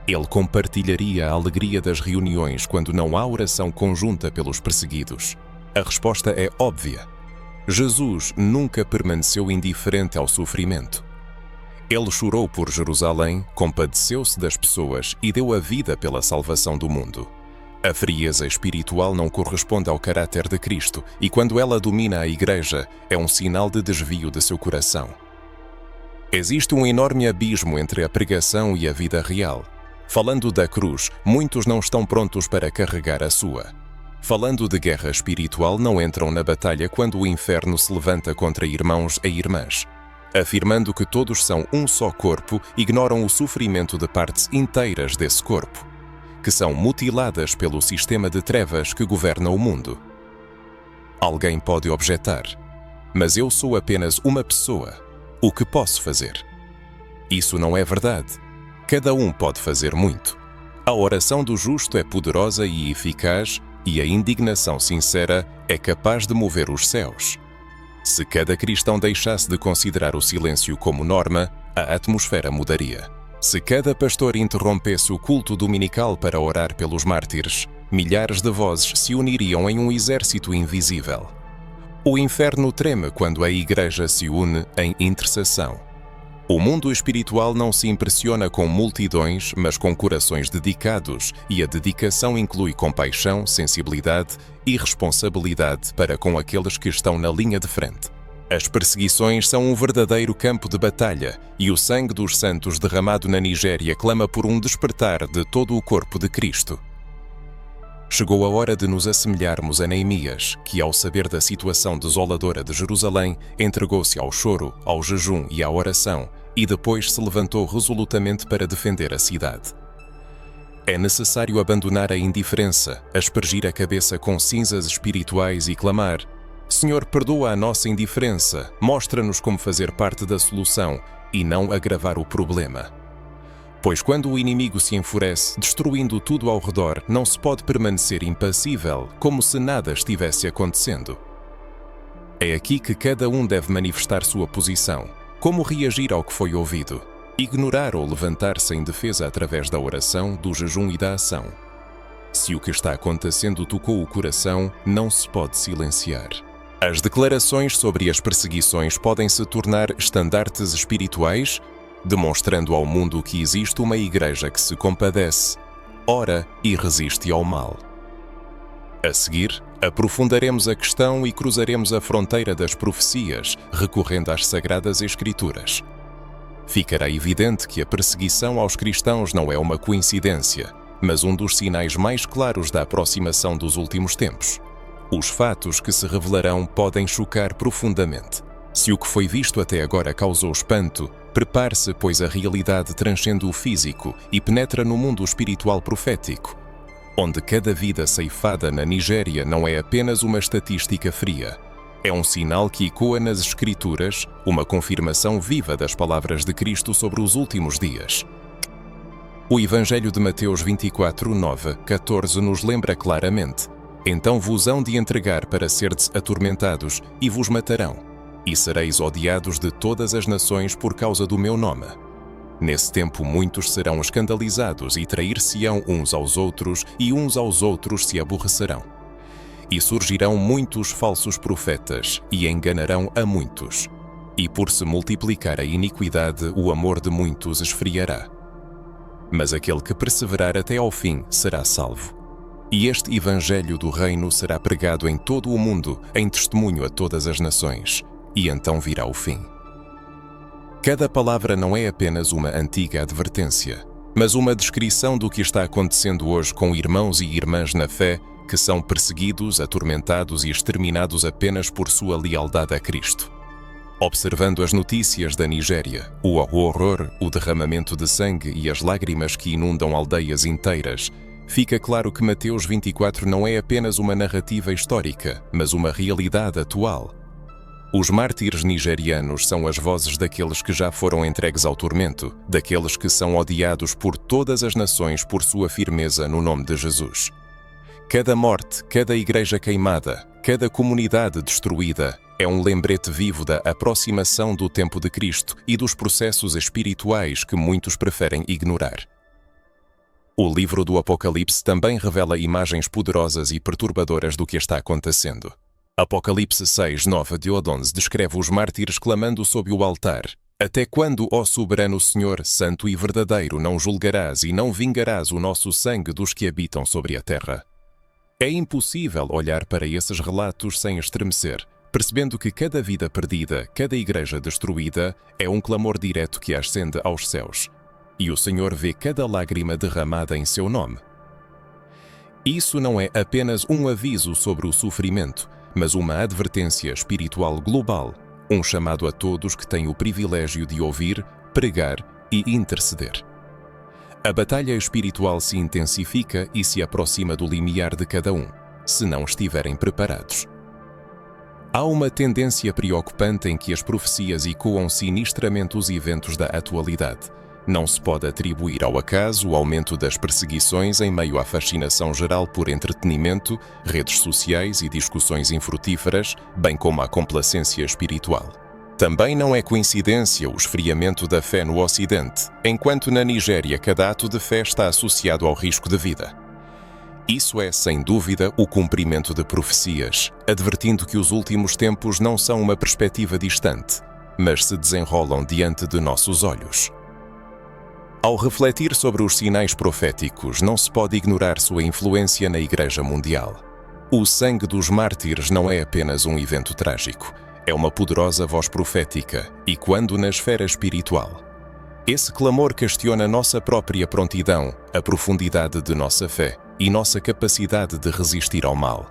Ele compartilharia a alegria das reuniões quando não há oração conjunta pelos perseguidos. A resposta é óbvia. Jesus nunca permaneceu indiferente ao sofrimento. Ele chorou por Jerusalém, compadeceu-se das pessoas e deu a vida pela salvação do mundo. A frieza espiritual não corresponde ao caráter de Cristo e, quando ela domina a Igreja, é um sinal de desvio de seu coração. Existe um enorme abismo entre a pregação e a vida real. Falando da cruz, muitos não estão prontos para carregar a sua. Falando de guerra espiritual, não entram na batalha quando o inferno se levanta contra irmãos e irmãs. Afirmando que todos são um só corpo, ignoram o sofrimento de partes inteiras desse corpo, que são mutiladas pelo sistema de trevas que governa o mundo. Alguém pode objetar, mas eu sou apenas uma pessoa. O que posso fazer? Isso não é verdade. Cada um pode fazer muito. A oração do justo é poderosa e eficaz, e a indignação sincera é capaz de mover os céus. Se cada cristão deixasse de considerar o silêncio como norma, a atmosfera mudaria. Se cada pastor interrompesse o culto dominical para orar pelos mártires, milhares de vozes se uniriam em um exército invisível. O inferno treme quando a Igreja se une em intercessão. O mundo espiritual não se impressiona com multidões, mas com corações dedicados, e a dedicação inclui compaixão, sensibilidade e responsabilidade para com aqueles que estão na linha de frente. As perseguições são um verdadeiro campo de batalha, e o sangue dos santos derramado na Nigéria clama por um despertar de todo o corpo de Cristo. Chegou a hora de nos assemelharmos a Neemias, que, ao saber da situação desoladora de Jerusalém, entregou-se ao choro, ao jejum e à oração, e depois se levantou resolutamente para defender a cidade. É necessário abandonar a indiferença, aspergir a cabeça com cinzas espirituais e clamar: Senhor, perdoa a nossa indiferença, mostra-nos como fazer parte da solução e não agravar o problema. Pois quando o inimigo se enfurece, destruindo tudo ao redor, não se pode permanecer impassível, como se nada estivesse acontecendo. É aqui que cada um deve manifestar sua posição. Como reagir ao que foi ouvido? Ignorar ou levantar-se em defesa através da oração, do jejum e da ação. Se o que está acontecendo tocou o coração, não se pode silenciar. As declarações sobre as perseguições podem se tornar estandartes espirituais, demonstrando ao mundo que existe uma Igreja que se compadece, ora e resiste ao mal. A seguir, aprofundaremos a questão e cruzaremos a fronteira das profecias, recorrendo às Sagradas Escrituras. Ficará evidente que a perseguição aos cristãos não é uma coincidência, mas um dos sinais mais claros da aproximação dos últimos tempos. Os fatos que se revelarão podem chocar profundamente. Se o que foi visto até agora causou espanto, prepare-se, pois a realidade transcende o físico e penetra no mundo espiritual profético, onde cada vida ceifada na Nigéria não é apenas uma estatística fria. É um sinal que ecoa nas Escrituras, uma confirmação viva das palavras de Cristo sobre os últimos dias. O Evangelho de Mateus 24, 9, 14 nos lembra claramente: Então vos hão de entregar para serdes atormentados, e vos matarão, e sereis odiados de todas as nações por causa do meu nome. Nesse tempo muitos serão escandalizados e trair-se-ão uns aos outros, e uns aos outros se aborrecerão. E surgirão muitos falsos profetas, e enganarão a muitos. E por se multiplicar a iniquidade, o amor de muitos esfriará. Mas aquele que perseverar até ao fim será salvo. E este Evangelho do Reino será pregado em todo o mundo, em testemunho a todas as nações, e então virá o fim. Cada palavra não é apenas uma antiga advertência, mas uma descrição do que está acontecendo hoje com irmãos e irmãs na fé que são perseguidos, atormentados e exterminados apenas por sua lealdade a Cristo. Observando as notícias da Nigéria, o horror, o derramamento de sangue e as lágrimas que inundam aldeias inteiras, fica claro que Mateus 24 não é apenas uma narrativa histórica, mas uma realidade atual. Os mártires nigerianos são as vozes daqueles que já foram entregues ao tormento, daqueles que são odiados por todas as nações por sua firmeza no nome de Jesus. Cada morte, cada igreja queimada, cada comunidade destruída é um lembrete vivo da aproximação do tempo de Cristo e dos processos espirituais que muitos preferem ignorar. O livro do Apocalipse também revela imagens poderosas e perturbadoras do que está acontecendo. Apocalipse 6:9 de 11 descreve os mártires clamando sob o altar: Até quando, ó soberano Senhor, santo e verdadeiro, não julgarás e não vingarás o nosso sangue dos que habitam sobre a terra? É impossível olhar para esses relatos sem estremecer, percebendo que cada vida perdida, cada igreja destruída, é um clamor direto que ascende aos céus. E o Senhor vê cada lágrima derramada em seu nome. Isso não é apenas um aviso sobre o sofrimento, mas uma advertência espiritual global, um chamado a todos que têm o privilégio de ouvir, pregar e interceder. A batalha espiritual se intensifica e se aproxima do limiar de cada um, se não estiverem preparados. Há uma tendência preocupante em que as profecias ecoam sinistramente os eventos da atualidade. Não se pode atribuir ao acaso o aumento das perseguições em meio à fascinação geral por entretenimento, redes sociais e discussões infrutíferas, bem como à complacência espiritual. Também não é coincidência o esfriamento da fé no Ocidente, enquanto na Nigéria cada ato de fé está associado ao risco de vida. Isso é, sem dúvida, o cumprimento de profecias, advertindo que os últimos tempos não são uma perspectiva distante, mas se desenrolam diante de nossos olhos. Ao refletir sobre os sinais proféticos, não se pode ignorar sua influência na Igreja Mundial. O sangue dos mártires não é apenas um evento trágico, é uma poderosa voz profética, e quando na esfera espiritual. Esse clamor questiona nossa própria prontidão, a profundidade de nossa fé e nossa capacidade de resistir ao mal.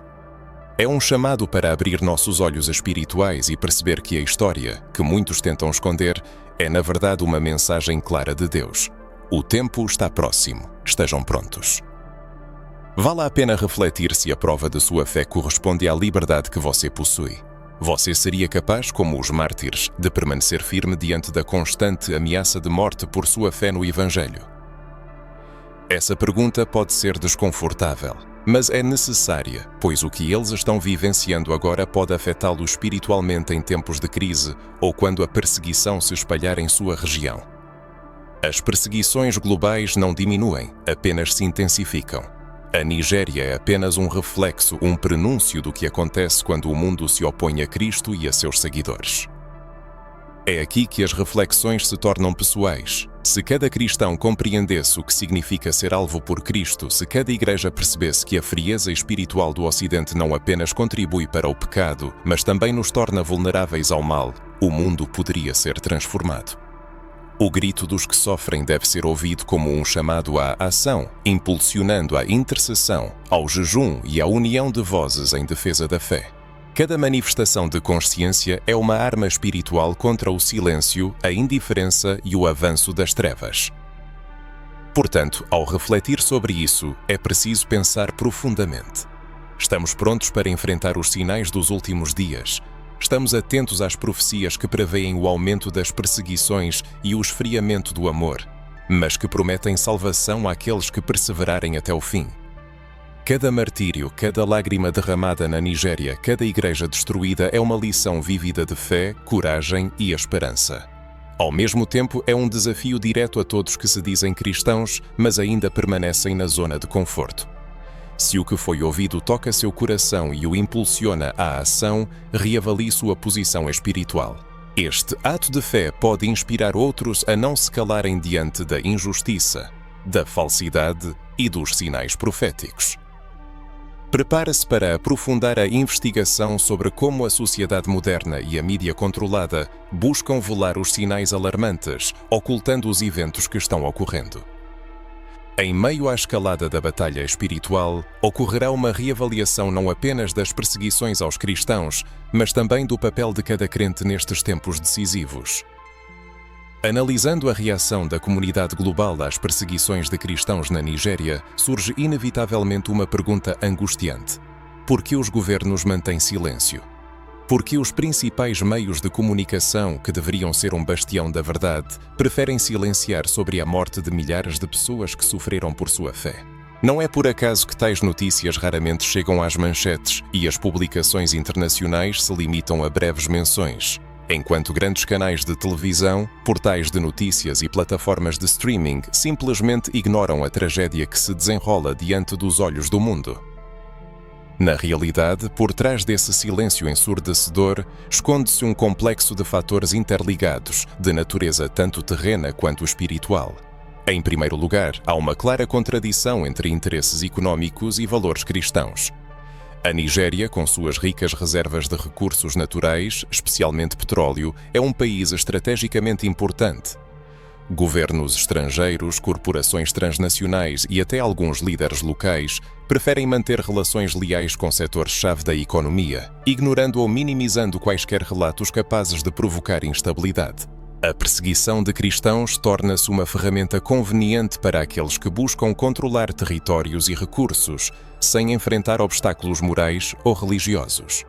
É um chamado para abrir nossos olhos espirituais e perceber que a história, que muitos tentam esconder, é na verdade uma mensagem clara de Deus. O tempo está próximo, estejam prontos. Vale a pena refletir se a prova de sua fé corresponde à liberdade que você possui. Você seria capaz, como os mártires, de permanecer firme diante da constante ameaça de morte por sua fé no Evangelho? Essa pergunta pode ser desconfortável, mas é necessária, pois o que eles estão vivenciando agora pode afetá-los espiritualmente em tempos de crise ou quando a perseguição se espalhar em sua região. As perseguições globais não diminuem, apenas se intensificam. A Nigéria é apenas um reflexo, um prenúncio do que acontece quando o mundo se opõe a Cristo e a seus seguidores. É aqui que as reflexões se tornam pessoais. Se cada cristão compreendesse o que significa ser alvo por Cristo, se cada igreja percebesse que a frieza espiritual do Ocidente não apenas contribui para o pecado, mas também nos torna vulneráveis ao mal, o mundo poderia ser transformado. O grito dos que sofrem deve ser ouvido como um chamado à ação, impulsionando a intercessão, ao jejum e à união de vozes em defesa da fé. Cada manifestação de consciência é uma arma espiritual contra o silêncio, a indiferença e o avanço das trevas. Portanto, ao refletir sobre isso, é preciso pensar profundamente. Estamos prontos para enfrentar os sinais dos últimos dias. Estamos atentos às profecias que preveem o aumento das perseguições e o esfriamento do amor, mas que prometem salvação àqueles que perseverarem até o fim. Cada martírio, cada lágrima derramada na Nigéria, cada igreja destruída é uma lição vívida de fé, coragem e esperança. Ao mesmo tempo, é um desafio direto a todos que se dizem cristãos, mas ainda permanecem na zona de conforto. Se o que foi ouvido toca seu coração e o impulsiona à ação, reavalie sua posição espiritual. Este ato de fé pode inspirar outros a não se calarem diante da injustiça, da falsidade e dos sinais proféticos. Prepare-se para aprofundar a investigação sobre como a sociedade moderna e a mídia controlada buscam velar os sinais alarmantes, ocultando os eventos que estão ocorrendo. Em meio à escalada da batalha espiritual, ocorrerá uma reavaliação não apenas das perseguições aos cristãos, mas também do papel de cada crente nestes tempos decisivos. Analisando a reação da comunidade global às perseguições de cristãos na Nigéria, surge inevitavelmente uma pergunta angustiante: por que os governos mantêm silêncio? Por que os principais meios de comunicação, que deveriam ser um bastião da verdade, preferem silenciar sobre a morte de milhares de pessoas que sofreram por sua fé? Não é por acaso que tais notícias raramente chegam às manchetes e as publicações internacionais se limitam a breves menções, enquanto grandes canais de televisão, portais de notícias e plataformas de streaming simplesmente ignoram a tragédia que se desenrola diante dos olhos do mundo. Na realidade, por trás desse silêncio ensurdecedor, esconde-se um complexo de fatores interligados, de natureza tanto terrena quanto espiritual. Em primeiro lugar, há uma clara contradição entre interesses económicos e valores cristãos. A Nigéria, com suas ricas reservas de recursos naturais, especialmente petróleo, é um país estrategicamente importante. Governos estrangeiros, corporações transnacionais e até alguns líderes locais preferem manter relações leais com setores-chave da economia, ignorando ou minimizando quaisquer relatos capazes de provocar instabilidade. A perseguição de cristãos torna-se uma ferramenta conveniente para aqueles que buscam controlar territórios e recursos, sem enfrentar obstáculos morais ou religiosos.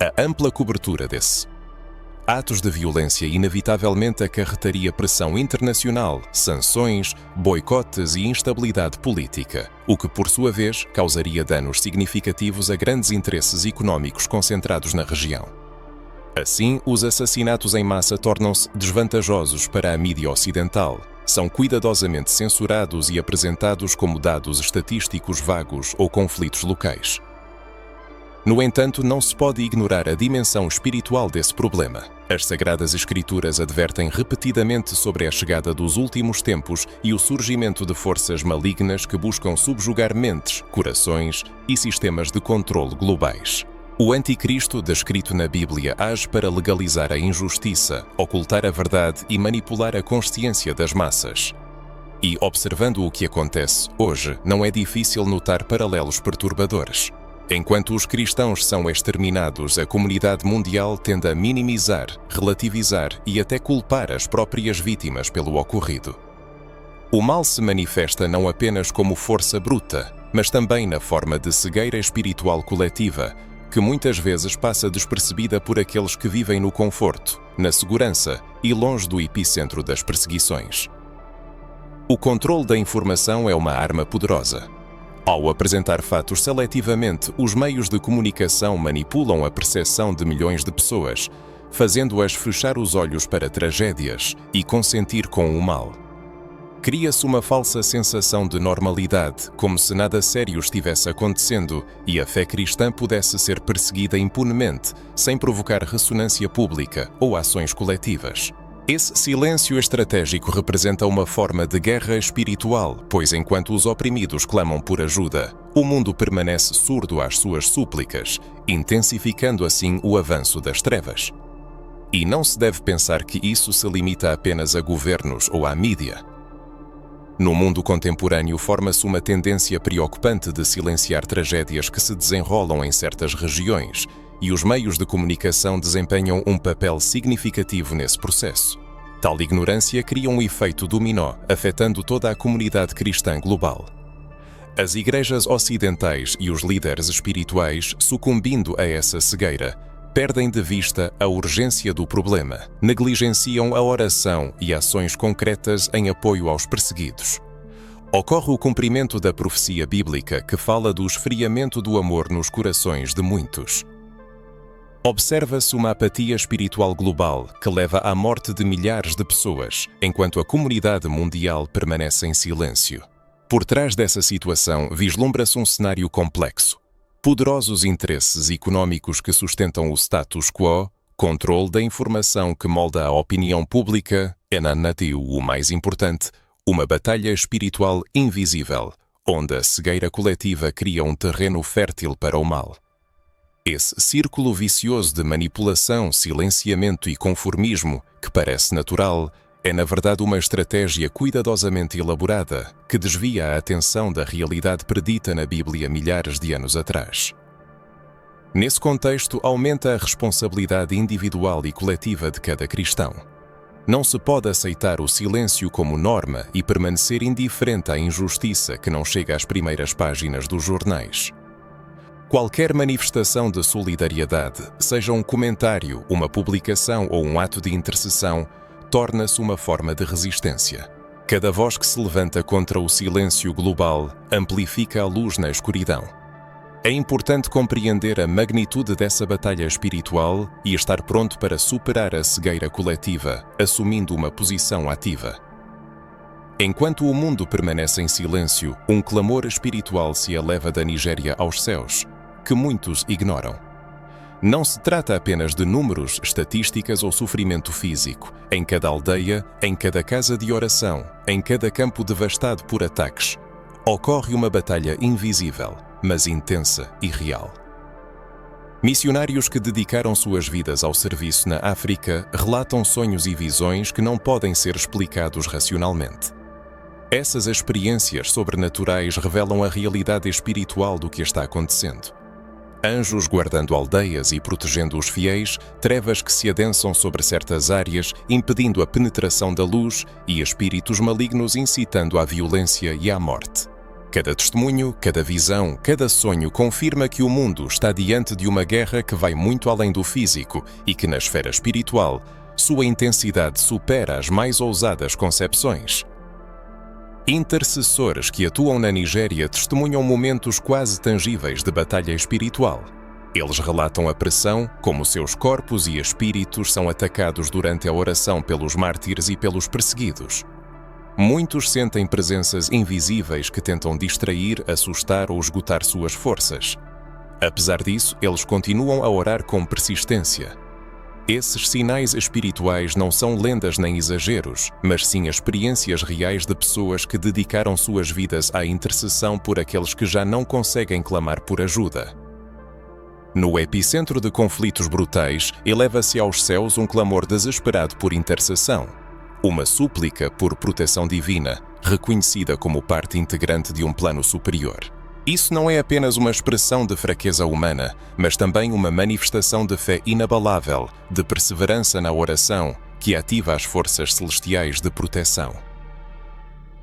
A ampla cobertura desses atos de violência inevitavelmente acarretaria pressão internacional, sanções, boicotes e instabilidade política, o que, por sua vez, causaria danos significativos a grandes interesses económicos concentrados na região. Assim, os assassinatos em massa tornam-se desvantajosos para a mídia ocidental. São cuidadosamente censurados e apresentados como dados estatísticos vagos ou conflitos locais. No entanto, não se pode ignorar a dimensão espiritual desse problema. As Sagradas Escrituras advertem repetidamente sobre a chegada dos últimos tempos e o surgimento de forças malignas que buscam subjugar mentes, corações e sistemas de controle globais. O anticristo, descrito na Bíblia, age para legalizar a injustiça, ocultar a verdade e manipular a consciência das massas. E, observando o que acontece hoje, não é difícil notar paralelos perturbadores. Enquanto os cristãos são exterminados, a comunidade mundial tende a minimizar, relativizar e até culpar as próprias vítimas pelo ocorrido. O mal se manifesta não apenas como força bruta, mas também na forma de cegueira espiritual coletiva, que muitas vezes passa despercebida por aqueles que vivem no conforto, na segurança e longe do epicentro das perseguições. O controle da informação é uma arma poderosa. Ao apresentar fatos seletivamente, os meios de comunicação manipulam a percepção de milhões de pessoas, fazendo-as fechar os olhos para tragédias e consentir com o mal. Cria-se uma falsa sensação de normalidade, como se nada sério estivesse acontecendo e a fé cristã pudesse ser perseguida impunemente, sem provocar ressonância pública ou ações coletivas. Esse silêncio estratégico representa uma forma de guerra espiritual, pois enquanto os oprimidos clamam por ajuda, o mundo permanece surdo às suas súplicas, intensificando assim o avanço das trevas. E não se deve pensar que isso se limita apenas a governos ou à mídia. No mundo contemporâneo, forma-se uma tendência preocupante de silenciar tragédias que se desenrolam em certas regiões, e os meios de comunicação desempenham um papel significativo nesse processo. Tal ignorância cria um efeito dominó, afetando toda a comunidade cristã global. As igrejas ocidentais e os líderes espirituais, sucumbindo a essa cegueira, perdem de vista a urgência do problema, negligenciam a oração e ações concretas em apoio aos perseguidos. Ocorre o cumprimento da profecia bíblica que fala do esfriamento do amor nos corações de muitos. Observa-se uma apatia espiritual global que leva à morte de milhares de pessoas, enquanto a comunidade mundial permanece em silêncio. Por trás dessa situação, vislumbra-se um cenário complexo. Poderosos interesses económicos que sustentam o status quo, controle da informação que molda a opinião pública, e, o mais importante, uma batalha espiritual invisível, onde a cegueira coletiva cria um terreno fértil para o mal. Esse círculo vicioso de manipulação, silenciamento e conformismo, que parece natural, é na verdade uma estratégia cuidadosamente elaborada que desvia a atenção da realidade predita na Bíblia milhares de anos atrás. Nesse contexto, aumenta a responsabilidade individual e coletiva de cada cristão. Não se pode aceitar o silêncio como norma e permanecer indiferente à injustiça que não chega às primeiras páginas dos jornais. Qualquer manifestação de solidariedade, seja um comentário, uma publicação ou um ato de intercessão, torna-se uma forma de resistência. Cada voz que se levanta contra o silêncio global amplifica a luz na escuridão. É importante compreender a magnitude dessa batalha espiritual e estar pronto para superar a cegueira coletiva, assumindo uma posição ativa. Enquanto o mundo permanece em silêncio, um clamor espiritual se eleva da Nigéria aos céus, que muitos ignoram. Não se trata apenas de números, estatísticas ou sofrimento físico. Em cada aldeia, em cada casa de oração, em cada campo devastado por ataques, ocorre uma batalha invisível, mas intensa e real. Missionários que dedicaram suas vidas ao serviço na África relatam sonhos e visões que não podem ser explicados racionalmente. Essas experiências sobrenaturais revelam a realidade espiritual do que está acontecendo. Anjos guardando aldeias e protegendo os fiéis, trevas que se adensam sobre certas áreas, impedindo a penetração da luz, e espíritos malignos incitando à violência e à morte. Cada testemunho, cada visão, cada sonho confirma que o mundo está diante de uma guerra que vai muito além do físico e que, na esfera espiritual, sua intensidade supera as mais ousadas concepções. Intercessores que atuam na Nigéria testemunham momentos quase tangíveis de batalha espiritual. Eles relatam a pressão, como seus corpos e espíritos são atacados durante a oração pelos mártires e pelos perseguidos. Muitos sentem presenças invisíveis que tentam distrair, assustar ou esgotar suas forças. Apesar disso, eles continuam a orar com persistência. Esses sinais espirituais não são lendas nem exageros, mas sim experiências reais de pessoas que dedicaram suas vidas à intercessão por aqueles que já não conseguem clamar por ajuda. No epicentro de conflitos brutais, eleva-se aos céus um clamor desesperado por intercessão, uma súplica por proteção divina, reconhecida como parte integrante de um plano superior. Isso não é apenas uma expressão de fraqueza humana, mas também uma manifestação de fé inabalável, de perseverança na oração, que ativa as forças celestiais de proteção.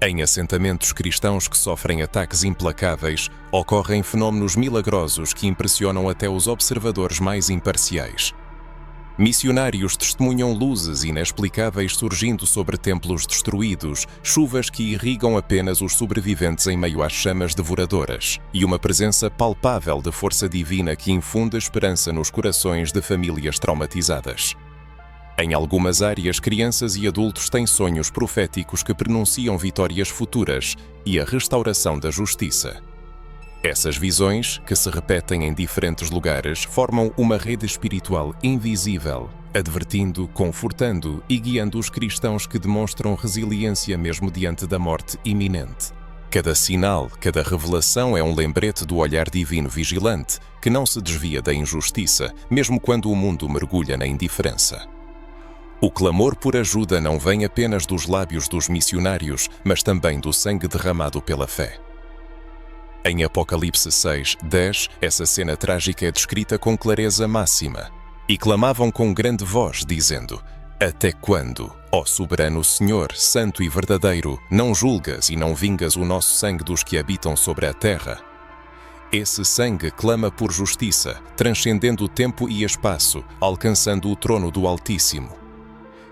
Em assentamentos cristãos que sofrem ataques implacáveis, ocorrem fenômenos milagrosos que impressionam até os observadores mais imparciais. Missionários testemunham luzes inexplicáveis surgindo sobre templos destruídos, chuvas que irrigam apenas os sobreviventes em meio às chamas devoradoras, e uma presença palpável de força divina que infunde esperança nos corações de famílias traumatizadas. Em algumas áreas, crianças e adultos têm sonhos proféticos que pronunciam vitórias futuras e a restauração da justiça. Essas visões, que se repetem em diferentes lugares, formam uma rede espiritual invisível, advertindo, confortando e guiando os cristãos que demonstram resiliência mesmo diante da morte iminente. Cada sinal, cada revelação é um lembrete do olhar divino vigilante, que não se desvia da injustiça, mesmo quando o mundo mergulha na indiferença. O clamor por ajuda não vem apenas dos lábios dos missionários, mas também do sangue derramado pela fé. Em Apocalipse 6:10, essa cena trágica é descrita com clareza máxima. E clamavam com grande voz, dizendo: Até quando, ó soberano Senhor, santo e verdadeiro, não julgas e não vingas o nosso sangue dos que habitam sobre a terra? Esse sangue clama por justiça, transcendendo o tempo e espaço, alcançando o trono do Altíssimo.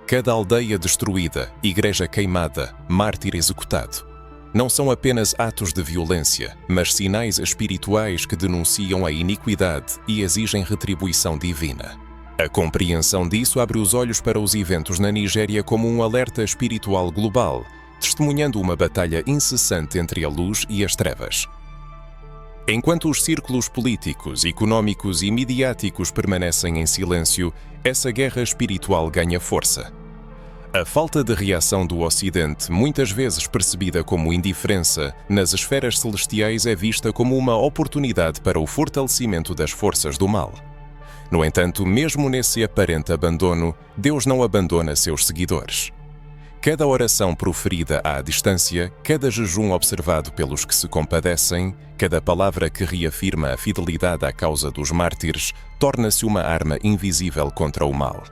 Cada aldeia destruída, igreja queimada, mártir executado. Não são apenas atos de violência, mas sinais espirituais que denunciam a iniquidade e exigem retribuição divina. A compreensão disso abre os olhos para os eventos na Nigéria como um alerta espiritual global, testemunhando uma batalha incessante entre a luz e as trevas. Enquanto os círculos políticos, económicos e midiáticos permanecem em silêncio, essa guerra espiritual ganha força. A falta de reação do Ocidente, muitas vezes percebida como indiferença, nas esferas celestiais é vista como uma oportunidade para o fortalecimento das forças do mal. No entanto, mesmo nesse aparente abandono, Deus não abandona seus seguidores. Cada oração proferida à distância, cada jejum observado pelos que se compadecem, cada palavra que reafirma a fidelidade à causa dos mártires, torna-se uma arma invisível contra o mal.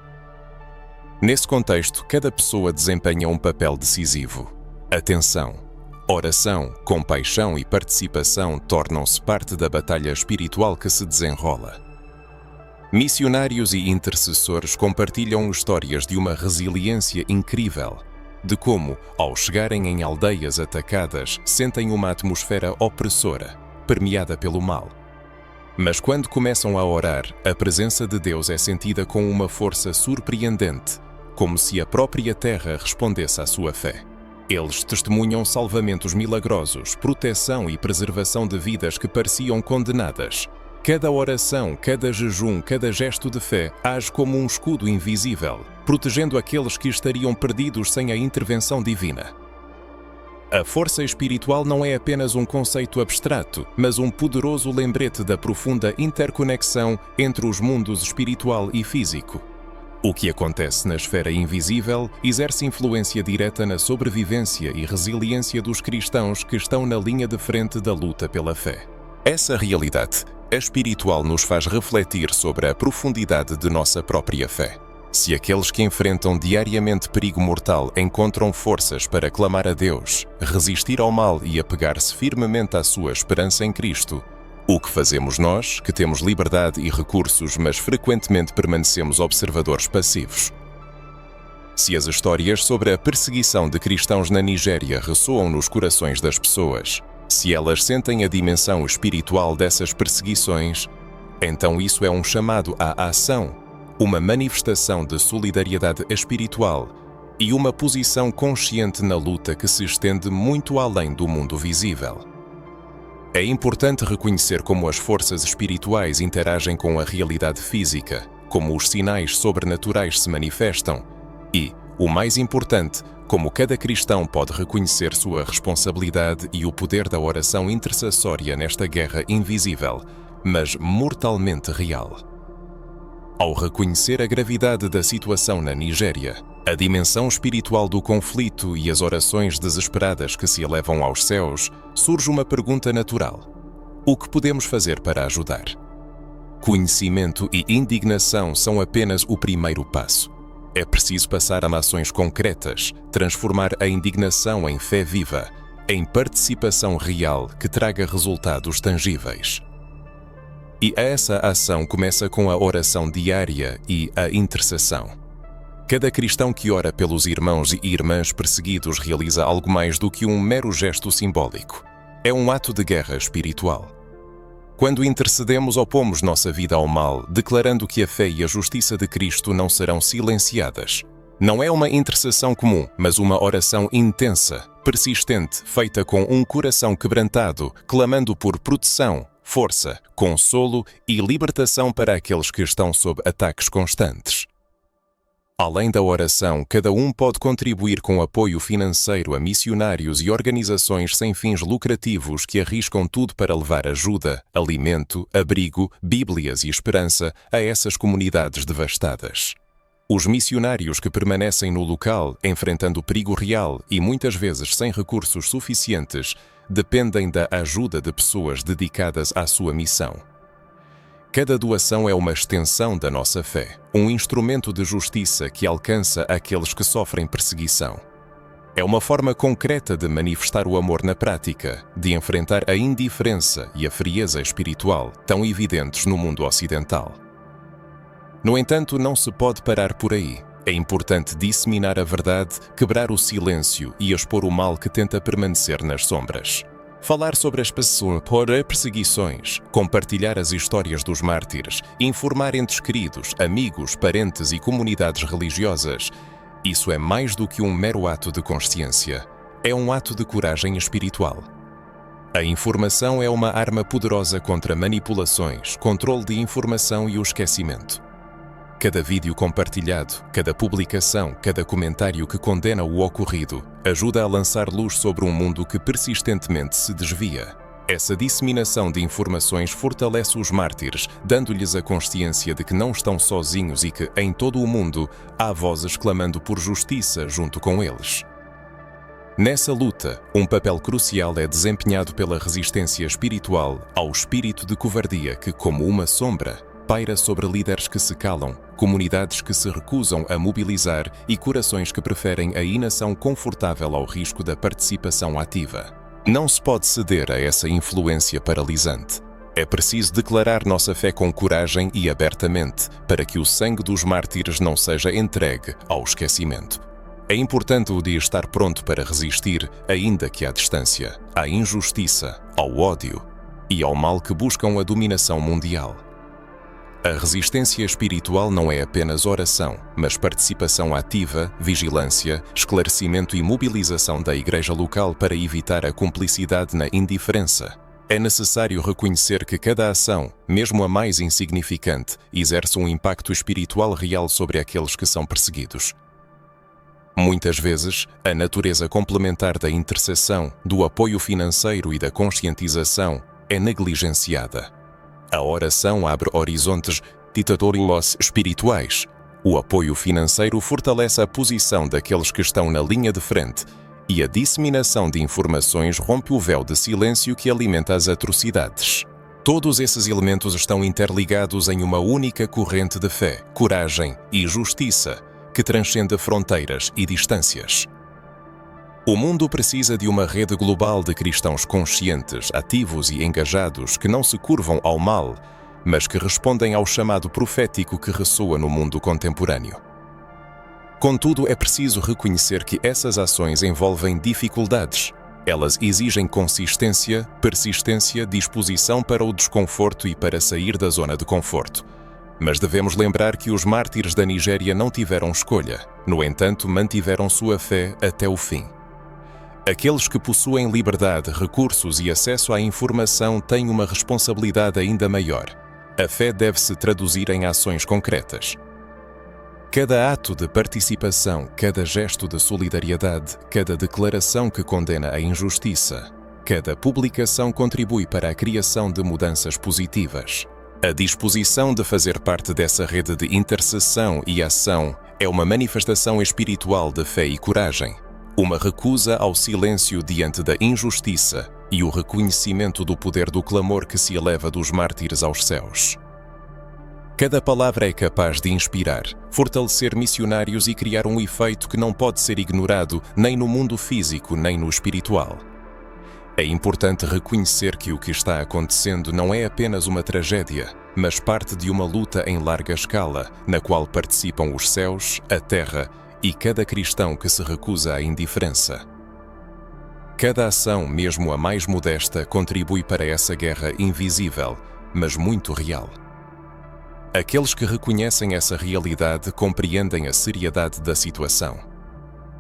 Nesse contexto, cada pessoa desempenha um papel decisivo. Atenção, oração, compaixão e participação tornam-se parte da batalha espiritual que se desenrola. Missionários e intercessores compartilham histórias de uma resiliência incrível. de como, ao chegarem em aldeias atacadas, sentem uma atmosfera opressora, permeada pelo mal. Mas quando começam a orar, a presença de Deus é sentida com uma força surpreendente, como se a própria terra respondesse à sua fé. Eles testemunham salvamentos milagrosos, proteção e preservação de vidas que pareciam condenadas. Cada oração, cada jejum, cada gesto de fé age como um escudo invisível, protegendo aqueles que estariam perdidos sem a intervenção divina. A força espiritual não é apenas um conceito abstrato, mas um poderoso lembrete da profunda interconexão entre os mundos espiritual e físico. O que acontece na esfera invisível exerce influência direta na sobrevivência e resiliência dos cristãos que estão na linha de frente da luta pela fé. Essa realidade espiritual nos faz refletir sobre a profundidade de nossa própria fé. Se aqueles que enfrentam diariamente perigo mortal encontram forças para clamar a Deus, resistir ao mal e apegar-se firmemente à sua esperança em Cristo, o que fazemos nós, que temos liberdade e recursos, mas frequentemente permanecemos observadores passivos? Se as histórias sobre a perseguição de cristãos na Nigéria ressoam nos corações das pessoas, se elas sentem a dimensão espiritual dessas perseguições, então isso é um chamado à ação, uma manifestação de solidariedade espiritual e uma posição consciente na luta que se estende muito além do mundo visível. É importante reconhecer como as forças espirituais interagem com a realidade física, como os sinais sobrenaturais se manifestam e, o mais importante, como cada cristão pode reconhecer sua responsabilidade e o poder da oração intercessória nesta guerra invisível, mas mortalmente real. Ao reconhecer a gravidade da situação na Nigéria, a dimensão espiritual do conflito e as orações desesperadas que se elevam aos céus, surge uma pergunta natural: o que podemos fazer para ajudar? Conhecimento e indignação são apenas o primeiro passo. É preciso passar a ações concretas, transformar a indignação em fé viva, em participação real que traga resultados tangíveis. E essa ação começa com a oração diária e a intercessão. Cada cristão que ora pelos irmãos e irmãs perseguidos realiza algo mais do que um mero gesto simbólico. É um ato de guerra espiritual. Quando intercedemos, opomos nossa vida ao mal, declarando que a fé e a justiça de Cristo não serão silenciadas. Não é uma intercessão comum, mas uma oração intensa, persistente, feita com um coração quebrantado, clamando por proteção, força, consolo e libertação para aqueles que estão sob ataques constantes. Além da oração, cada um pode contribuir com apoio financeiro a missionários e organizações sem fins lucrativos que arriscam tudo para levar ajuda, alimento, abrigo, bíblias e esperança a essas comunidades devastadas. Os missionários que permanecem no local, enfrentando perigo real e muitas vezes sem recursos suficientes, dependem da ajuda de pessoas dedicadas à sua missão. Cada doação é uma extensão da nossa fé, um instrumento de justiça que alcança aqueles que sofrem perseguição. É uma forma concreta de manifestar o amor na prática, de enfrentar a indiferença e a frieza espiritual tão evidentes no mundo ocidental. No entanto, não se pode parar por aí. É importante disseminar a verdade, quebrar o silêncio e expor o mal que tenta permanecer nas sombras. Falar sobre as pessoas por perseguições, compartilhar as histórias dos mártires, informar entes queridos, amigos, parentes e comunidades religiosas. Isso é mais do que um mero ato de consciência. É um ato de coragem espiritual. A informação é uma arma poderosa contra manipulações, controle de informação e o esquecimento. Cada vídeo compartilhado, cada publicação, cada comentário que condena o ocorrido, ajuda a lançar luz sobre um mundo que persistentemente se desvia. Essa disseminação de informações fortalece os mártires, dando-lhes a consciência de que não estão sozinhos e que, em todo o mundo, há vozes clamando por justiça junto com eles. Nessa luta, um papel crucial é desempenhado pela resistência espiritual ao espírito de covardia que, como uma sombra, paira sobre líderes que se calam, comunidades que se recusam a mobilizar e corações que preferem a inação confortável ao risco da participação ativa. Não se pode ceder a essa influência paralisante. É preciso declarar nossa fé com coragem e abertamente, para que o sangue dos mártires não seja entregue ao esquecimento. É importante o dia estar pronto para resistir, ainda que à distância, à injustiça, ao ódio e ao mal que buscam a dominação mundial. A resistência espiritual não é apenas oração, mas participação ativa, vigilância, esclarecimento e mobilização da igreja local para evitar a cumplicidade na indiferença. É necessário reconhecer que cada ação, mesmo a mais insignificante, exerce um impacto espiritual real sobre aqueles que são perseguidos. Muitas vezes, a natureza complementar da intercessão, do apoio financeiro e da conscientização é negligenciada. A oração abre horizontes ditatorios espirituais. O apoio financeiro fortalece a posição daqueles que estão na linha de frente e a disseminação de informações rompe o véu de silêncio que alimenta as atrocidades. Todos esses elementos estão interligados em uma única corrente de fé, coragem e justiça que transcende fronteiras e distâncias. O mundo precisa de uma rede global de cristãos conscientes, ativos e engajados que não se curvam ao mal, mas que respondem ao chamado profético que ressoa no mundo contemporâneo. Contudo, é preciso reconhecer que essas ações envolvem dificuldades. Elas exigem consistência, persistência, disposição para o desconforto e para sair da zona de conforto. Mas devemos lembrar que os mártires da Nigéria não tiveram escolha. No entanto, mantiveram sua fé até o fim. Aqueles que possuem liberdade, recursos e acesso à informação têm uma responsabilidade ainda maior. A fé deve-se traduzir em ações concretas. Cada ato de participação, cada gesto de solidariedade, cada declaração que condena a injustiça, cada publicação contribui para a criação de mudanças positivas. A disposição de fazer parte dessa rede de intercessão e ação é uma manifestação espiritual de fé e coragem, uma recusa ao silêncio diante da injustiça e o reconhecimento do poder do clamor que se eleva dos mártires aos céus. Cada palavra é capaz de inspirar, fortalecer missionários e criar um efeito que não pode ser ignorado nem no mundo físico nem no espiritual. É importante reconhecer que o que está acontecendo não é apenas uma tragédia, mas parte de uma luta em larga escala, na qual participam os céus, a terra e cada cristão que se recusa à indiferença. Cada ação, mesmo a mais modesta, contribui para essa guerra invisível, mas muito real. Aqueles que reconhecem essa realidade compreendem a seriedade da situação.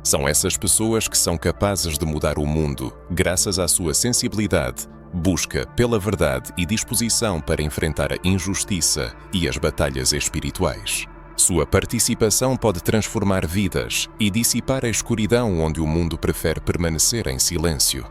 São essas pessoas que são capazes de mudar o mundo, graças à sua sensibilidade, busca pela verdade e disposição para enfrentar a injustiça e as batalhas espirituais. Sua participação pode transformar vidas e dissipar a escuridão onde o mundo prefere permanecer em silêncio.